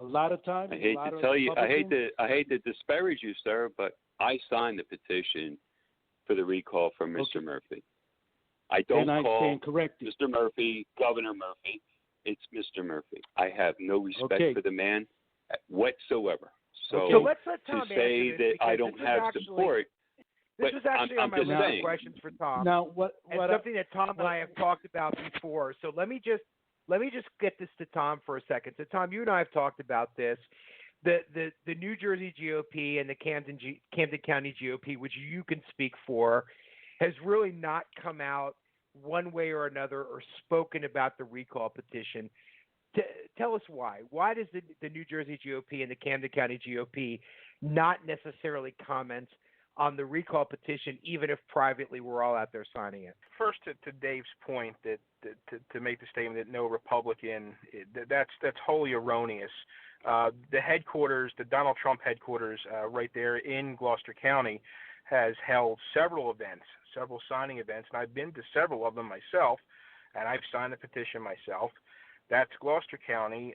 A lot of times, I hate to tell you, I hate to disparage you, sir, but I signed the petition for the recall from Mr. Murphy. I don't call Mr. Murphy Governor Murphy. It's Mr. Murphy. I have no respect for the man whatsoever. So let's let Tom to say that I don't have support. This is actually on my list of questions for Tom. Now, something that Tom and I have talked about before. So let me just get this to Tom for a second. So Tom, you and I have talked about this. The New Jersey GOP and the Camden County GOP, which you can speak for, has really not come out one way or another or spoken about the recall petition. Tell us why. Why does the New Jersey GOP and the Camden County GOP not necessarily comment on the recall petition, even if privately we're all out there signing it? First, to Dave's point that to make the statement that no Republican, that's wholly erroneous. The headquarters, the Donald Trump headquarters, right there in Gloucester County, has held several events, several signing events, and I've been to several of them myself, and I've signed the petition myself. That's Gloucester County,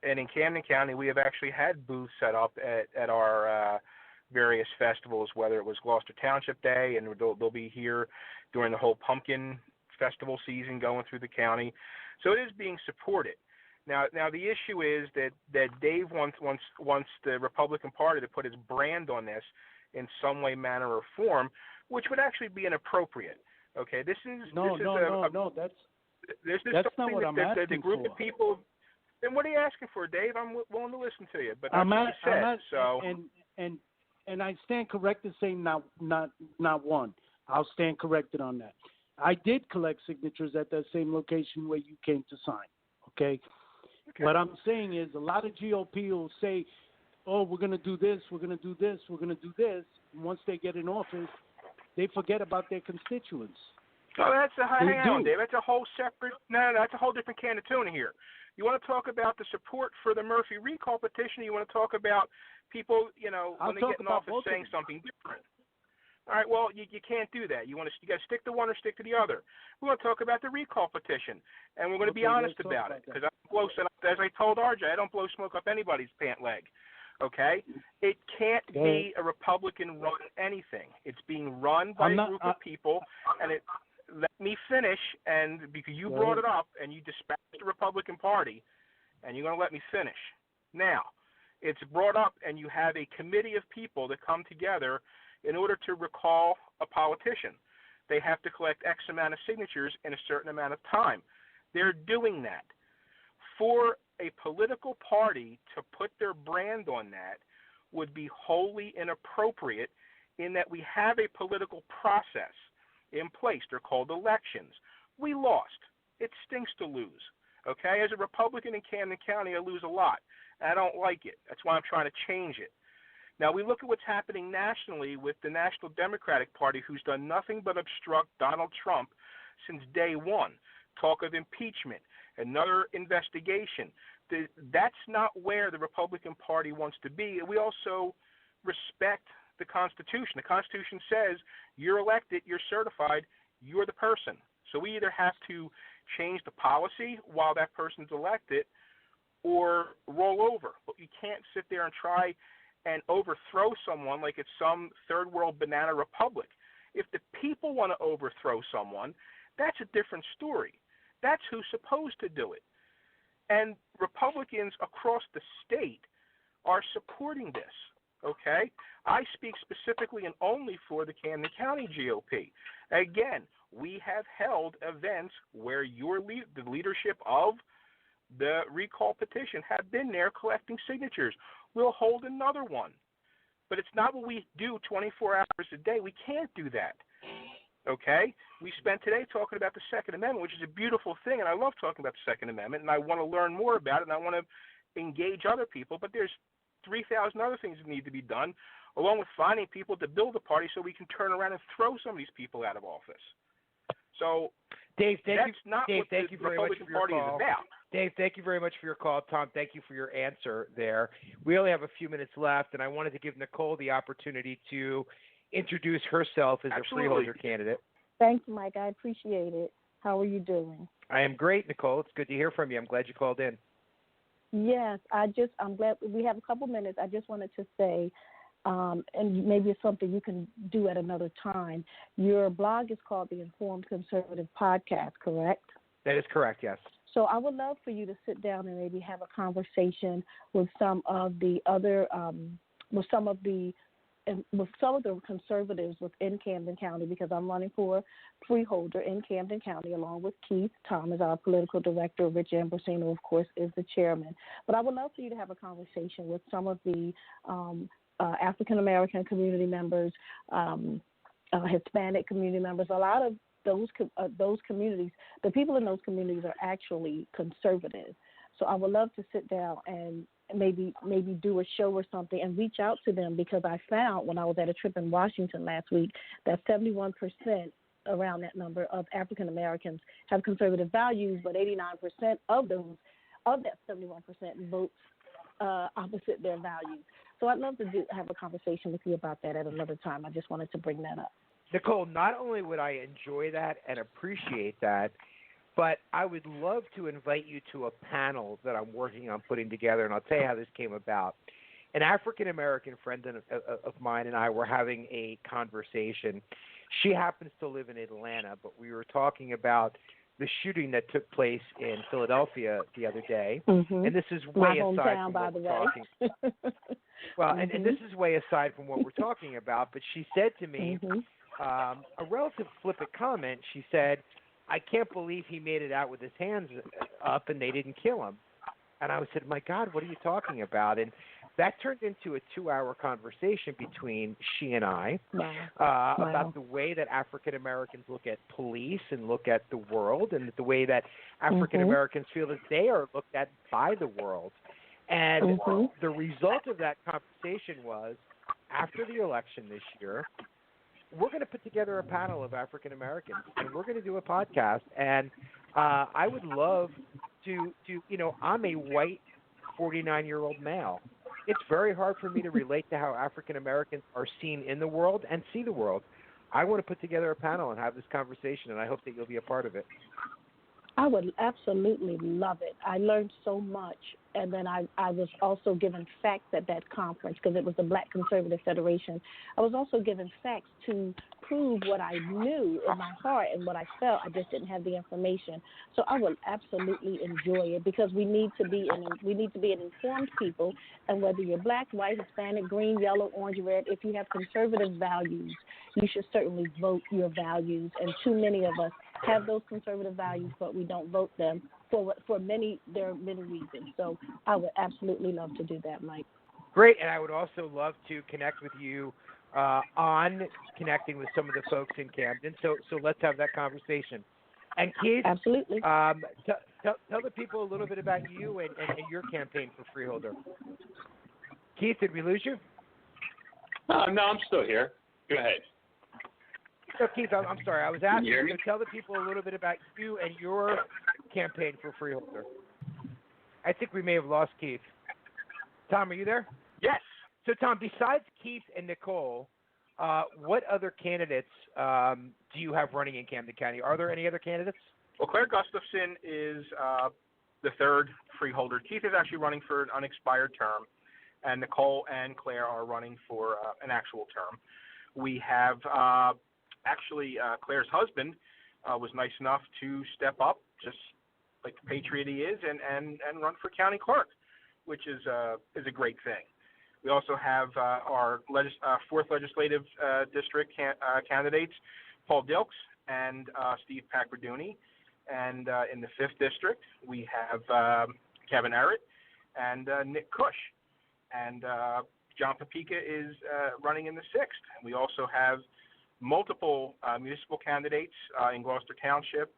and in Camden County, we have actually had booths set up at our various festivals, whether it was Gloucester Township Day, and they'll be here during the whole pumpkin festival season going through the county. So it is being supported. Now the issue is that Dave wants the Republican Party to put its brand on this in some way, manner, or form, which would actually be inappropriate. Okay, this is no. That's not what I'm asking the group for. Of people. Then what are you asking for, Dave? I'm willing to listen to you, but that's and I stand corrected saying not one. I'll stand corrected on that. I did collect signatures at that same location where you came to sign. Okay. What I'm saying is a lot of GOP will say, oh, we're going to do this, we're going to do this, we're going to do this. And once they get in office, they forget about their constituents. Oh, hang on, Dave. That's a whole separate. No, that's a whole different can of tuna here. You want to talk about the support for the Murphy recall petition? Or you want to talk about people, when they get in office saying something different? All right. Well, you can't do that. You got to stick to one or stick to the other. We want to talk about the recall petition, and we're going to be honest about it because as I told RJ, I don't blow smoke up anybody's pant leg. Okay? It can't be a Republican-run anything. It's being run by a group of people, and let me finish, and because you brought it up and you dispatched the Republican Party, and you're going to let me finish. Now, it's brought up, and you have a committee of people that come together in order to recall a politician. They have to collect X amount of signatures in a certain amount of time. They're doing that. For a political party to put their brand on that would be wholly inappropriate in that we have a political process in place. They're called elections. We lost. It stinks to lose. Okay? As a Republican in Camden County, I lose a lot. I don't like it. That's why I'm trying to change it. Now, we look at what's happening nationally with the National Democratic Party, who's done nothing but obstruct Donald Trump since day one. Talk of impeachment, another investigation. That's not where the Republican Party wants to be. We also respect the Constitution. The Constitution says you're elected, you're certified, you're the person. So we either have to change the policy while that person's elected or roll over. But you can't sit there and try and overthrow someone like it's some third world banana republic. If the people want to overthrow someone, that's a different story. That's who's supposed to do it. And Republicans across the state are supporting this, okay? I speak specifically and only for the Camden County GOP. Again, we have held events where the leadership of the recall petition have been there collecting signatures. We'll hold another one. But it's not what we do 24 hours a day. We can't do that. Okay? We spent today talking about the Second Amendment, which is a beautiful thing, and I love talking about the Second Amendment, and I want to learn more about it, and I want to engage other people, but there's 3,000 other things that need to be done, along with finding people to build a party so we can turn around and throw some of these people out of office. So Dave, thank you very much for your call. Dave, thank you very much for your call. Tom, thank you for your answer there. We only have a few minutes left, and I wanted to give Nicole the opportunity to introduce herself as a freeholder candidate. Thank you, Mike. I appreciate it. How are you doing? I am great, Nicole. It's good to hear from you. I'm glad you called in. Yes, I'm glad we have a couple minutes. I just wanted to say, and maybe it's something you can do at another time. Your blog is called the Informed Conservative Podcast, correct? That is correct, yes. So I would love for you to sit down and maybe have a conversation with some of the other, with some of the conservatives within Camden County, because I'm running for freeholder in Camden County along with Keith. Tom is our political director. Rich Ambrosino, of course, is the chairman. But I would love for you to have a conversation with some of the African-American community members, Hispanic community members. A lot of those communities, the people in those communities are actually conservative. So I would love to sit down and maybe do a show or something and reach out to them, because I found when I was at a trip in Washington last week that 71%, around that number, of African Americans have conservative values, but 89% of that 71% votes opposite their values. So I'd love to have a conversation with you about that at another time. I just wanted to bring that up. Nicole, not only would I enjoy that and appreciate that, but I would love to invite you to a panel that I'm working on putting together, and I'll tell you how this came about. An African-American friend of mine and I were having a conversation. She happens to live in Atlanta, but we were talking about the shooting that took place in Philadelphia the other day. Mm-hmm. And this is way aside from what we're talking. Well, and this is way aside from what we're talking about, but she said to me, a relative flippant comment. She said, "I can't believe he made it out with his hands up and they didn't kill him." And I said, "My God, what are you talking about?" And that turned into a 2-hour conversation between she and I about the way that African Americans look at police and look at the world, and the way that African Americans feel that they are looked at by the world. And the result of that conversation was, after the election this year, we're going to put together a panel of African Americans, and we're going to do a podcast. And I would love to, I'm a white 49-year-old male. It's very hard for me to relate to how African Americans are seen in the world and see the world. I want to put together a panel and have this conversation, and I hope that you'll be a part of it. I would absolutely love it. I learned so much, and then I was also given facts at that conference, because it was the Black Conservative Federation. I was also given facts to prove what I knew in my heart and what I felt. I just didn't have the information. So I would absolutely enjoy it, because we need to be an informed people, and whether you're black, white, Hispanic, green, yellow, orange, red, if you have conservative values, you should certainly vote your values. And too many of us have those conservative values, but we don't vote them for there are many reasons. So I would absolutely love to do that, Mike. Great, and I would also love to connect with you on connecting with some of the folks in Camden. So let's have that conversation. And Keith, absolutely. Tell the people a little bit about you and your campaign for Freeholder. Keith, did we lose you? No, I'm still here. Go ahead. So Keith, I'm sorry. I was asking you to tell the people a little bit about you and your campaign for Freeholder. I think we may have lost Keith. Tom, are you there? Yes. So, Tom, besides Keith and Nicole, what other candidates do you have running in Camden County? Are there any other candidates? Well, Claire Gustafson is the third freeholder. Keith is actually running for an unexpired term, and Nicole and Claire are running for an actual term. We have Claire's husband was nice enough to step up, just like the patriot he is, and run for county clerk, which is a great thing. We also have our 4th legislative district candidates, Paul Dilks and Steve Pacarduni. And in the 5th district, we have Kevin Errett and Nick Cush. And John Papica is running in the 6th. And we also have multiple municipal candidates in Gloucester Township.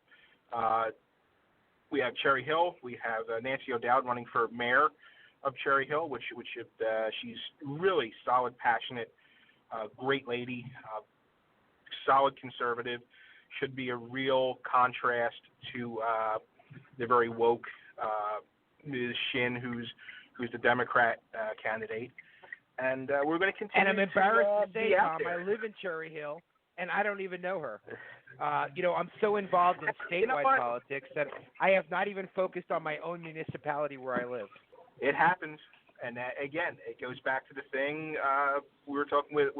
We have Cherry Hill. We have Nancy O'Dowd running for mayor of Cherry Hill, which she's really solid, passionate, great lady, solid conservative. Should be a real contrast to the very woke Ms. Shin, who's the Democrat candidate. And we're going to continue. And I'm embarrassed to say, Tom, I live in Cherry Hill, and I don't even know her. I'm so involved in statewide politics that I have not even focused on my own municipality where I live. It happens, and again, it goes back to the thing we were talking with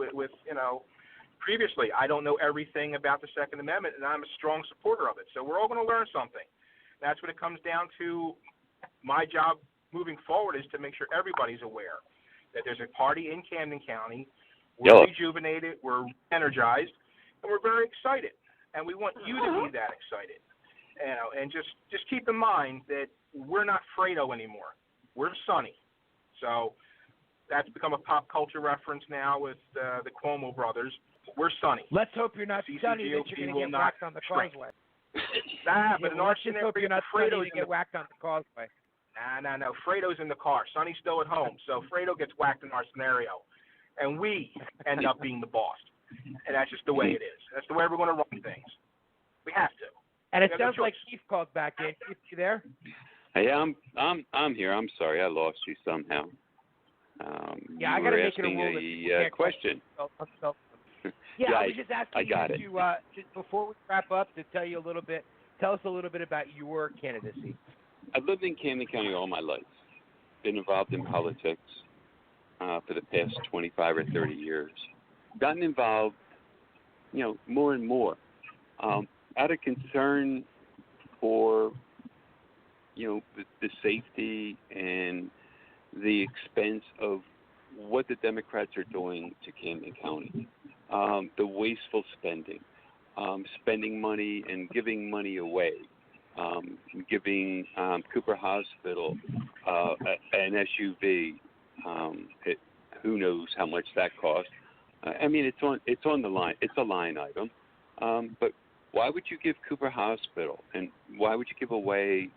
previously. I don't know everything about the Second Amendment, and I'm a strong supporter of it. So we're all going to learn something. That's what it comes down to. My job moving forward is to make sure everybody's aware that there's a party in Camden County. We're rejuvenated, we're energized, and we're very excited. And we want you to be that excited. And just keep in mind that we're not Fredo anymore. We're Sonny. So that's become a pop culture reference now with the Cuomo brothers. We're Sonny. Let's hope you're not Sonny that you're going to get whacked on the causeway. But in our scenario, hope you're not Fredo's to get whacked on the causeway. No. Fredo's in the car. Sonny's still at home. So Fredo gets whacked in our scenario. And we end up being the boss. And that's just the way it is. That's the way we're going to run things. We have to. And it sounds like Keith called back in. Keith, you there? Hey, I'm here. I'm sorry, I lost you somehow. I got to make it a rule that a question. I was just asking you to just before we wrap up, to tell us a little bit about your candidacy. I've lived in Camden County all my life. Been involved in politics for the past 25 or 30 years. Gotten involved, more and more, out of concern for, the safety and the expense of what the Democrats are doing to Camden County, the wasteful spending, spending money and giving money away, giving Cooper Hospital an SUV. Who knows how much that cost? It's on the line. It's a line item. But why would you give Cooper Hospital, and why would you give away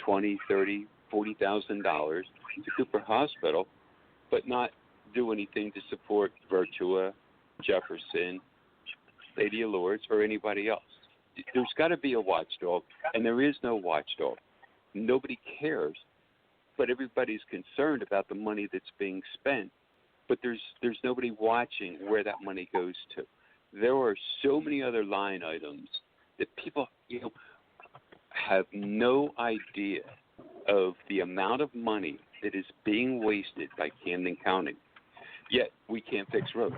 $20,000, $30,000, $40,000 to Cooper Hospital, but not do anything to support Virtua, Jefferson, Lady of Lords, or anybody else? There's got to be a watchdog, and there is no watchdog. Nobody cares, but everybody's concerned about the money that's being spent. But there's nobody watching where that money goes to. There are so many other line items that people, have no idea of the amount of money that is being wasted by Camden County. Yet we can't fix roads.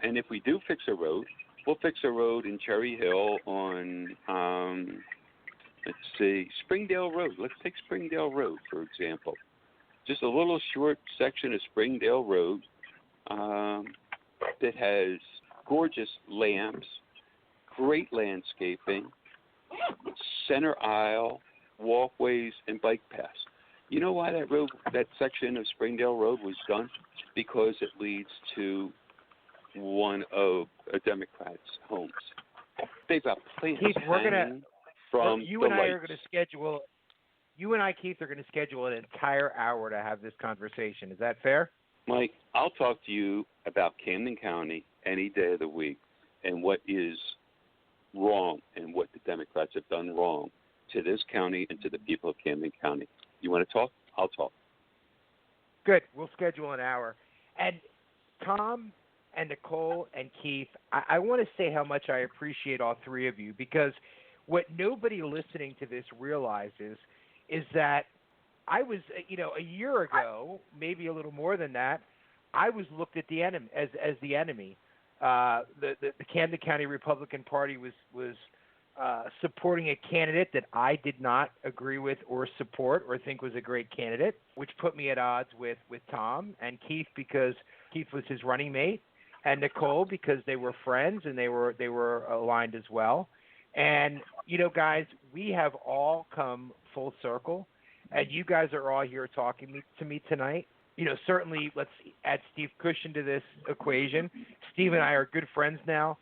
And if we do fix a road, we'll fix a road in Cherry Hill on, Springdale Road. Let's take Springdale Road, for example. Just a little short section of Springdale Road that has gorgeous lamps, great landscaping, center aisle, walkways, and bike paths. You know why that section of Springdale Road was done? Because it leads to one of a Democrat's homes. They've got plans from you and I are going to schedule. You and I, Keith, are going to schedule an entire hour to have this conversation. Is that fair? Mike, I'll talk to you about Camden County any day of the week and what is wrong and what the Democrats have done wrong to this county and to the people of Camden County. You want to talk? I'll talk. Good. We'll schedule an hour. And Tom and Nicole and Keith, I want to say how much I appreciate all three of you, because what nobody listening to this realizes is that I was, a year ago, maybe a little more than that, I was looked at the enemy as the enemy. The Camden County Republican Party was supporting a candidate that I did not agree with or support or think was a great candidate, which put me at odds with Tom and Keith, because Keith was his running mate, and Nicole because they were friends and they were aligned as well. And guys, we have all come full circle, and you guys are all here talking to me tonight. Certainly let's add Steve Cushion to this equation. Steve and I are good friends now.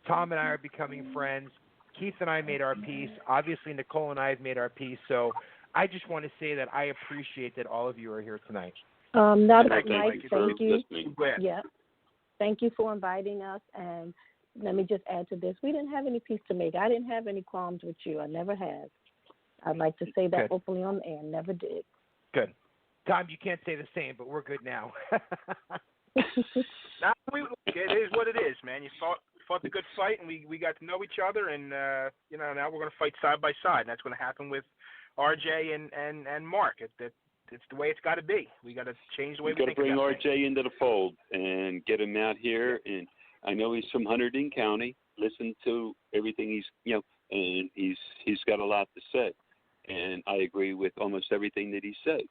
Tom and I are becoming friends. Keith and I made our peace. Obviously, Nicole and I have made our peace. So I just want to say that I appreciate that all of you are here tonight. Mike, thank you. Yeah. Thank you for inviting us. And let me just add to this. We didn't have any peace to make. I didn't have any qualms with you. I never have. I'd like to say that openly on the air. Never did. Good. Tom, you can't say the same, but we're good now. It is what it is, man. You fought the good fight, and we got to know each other, and now we're going to fight side by side. And that's going to happen with RJ and Mark. It's the way it's got to be. We got to change the way we think about it. Got to bring RJ into the fold and get him out here. And I know he's from Hunterdon County. Listen to everything and he's got a lot to say. And I agree with almost everything that he said.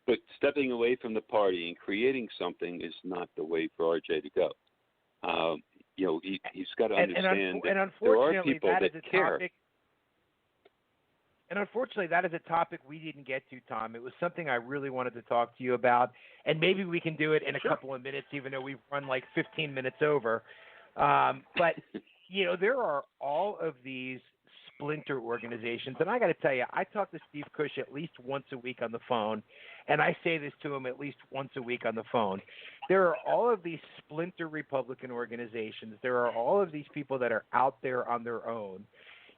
But stepping away from the party and creating something is not the way for RJ to go. He's got to understand that there are people that care. And unfortunately, that is a topic we didn't get to, Tom. It was something I really wanted to talk to you about, and maybe we can do it in a couple of minutes, even though we've run like 15 minutes over. But, there are all of these splinter organizations, and I got to tell you, I talk to Steve Cush at least once a week on the phone, and I say this to him at least once a week on the phone. There are all of these splinter Republican organizations. There are all of these people that are out there on their own.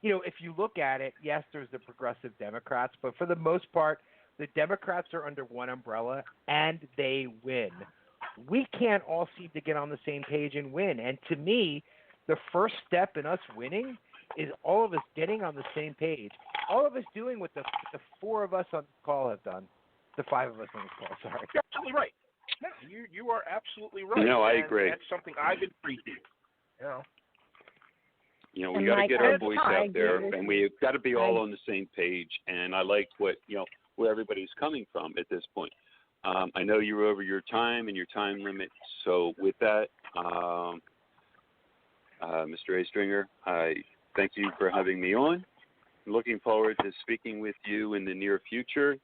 If you look at it, yes, there's the progressive Democrats, but for the most part, the Democrats are under one umbrella, and they win. We can't all seem to get on the same page and win. And to me, the first step in us winning is all of us getting on the same page. All of us doing what the four of us on this call have done. The five of us on this call, sorry. You're absolutely right. No, you are absolutely right. No, I agree. That's something I've been preaching. We got to get our voice out there, and we've got to be all on the same page. And I like where everybody's coming from at this point. I know you're over your time and your time limit. So with that, Mr. A. Stringer, I thank you for having me on. I'm looking forward to speaking with you in the near future,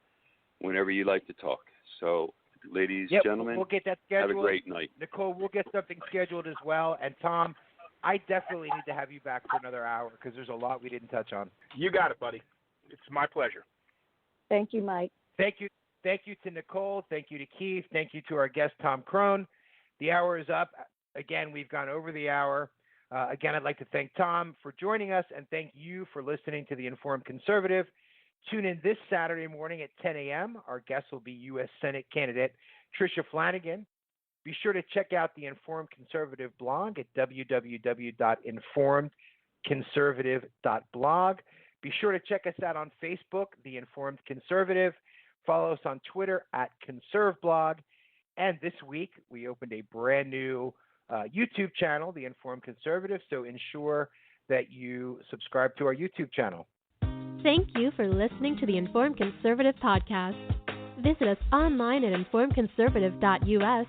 whenever you like to talk. So, ladies, gentlemen, we'll get that scheduled. Have a great night. Nicole, we'll get something scheduled as well. And Tom, I definitely need to have you back for another hour because there's a lot we didn't touch on. You got it, buddy. It's my pleasure. Thank you, Mike. Thank you to Nicole. Thank you to Keith. Thank you to our guest, Tom Crone. The hour is up. Again, we've gone over the hour. Again, I'd like to thank Tom for joining us and thank you for listening to The Informed Conservative. Tune in this Saturday morning at 10 a.m. Our guest will be U.S. Senate candidate Tricia Flanagan. Be sure to check out the Informed Conservative blog at www.informedconservative.blog. Be sure to check us out on Facebook, The Informed Conservative. Follow us on Twitter at ConserveBlog. And this week, we opened a brand new YouTube channel, The Informed Conservative, so ensure that you subscribe to our YouTube channel. Thank you for listening to the Informed Conservative podcast. Visit us online at informedconservative.us.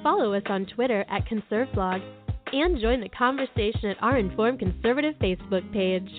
Follow us on Twitter at ConserveBlog and join the conversation at our Informed Conservative Facebook page.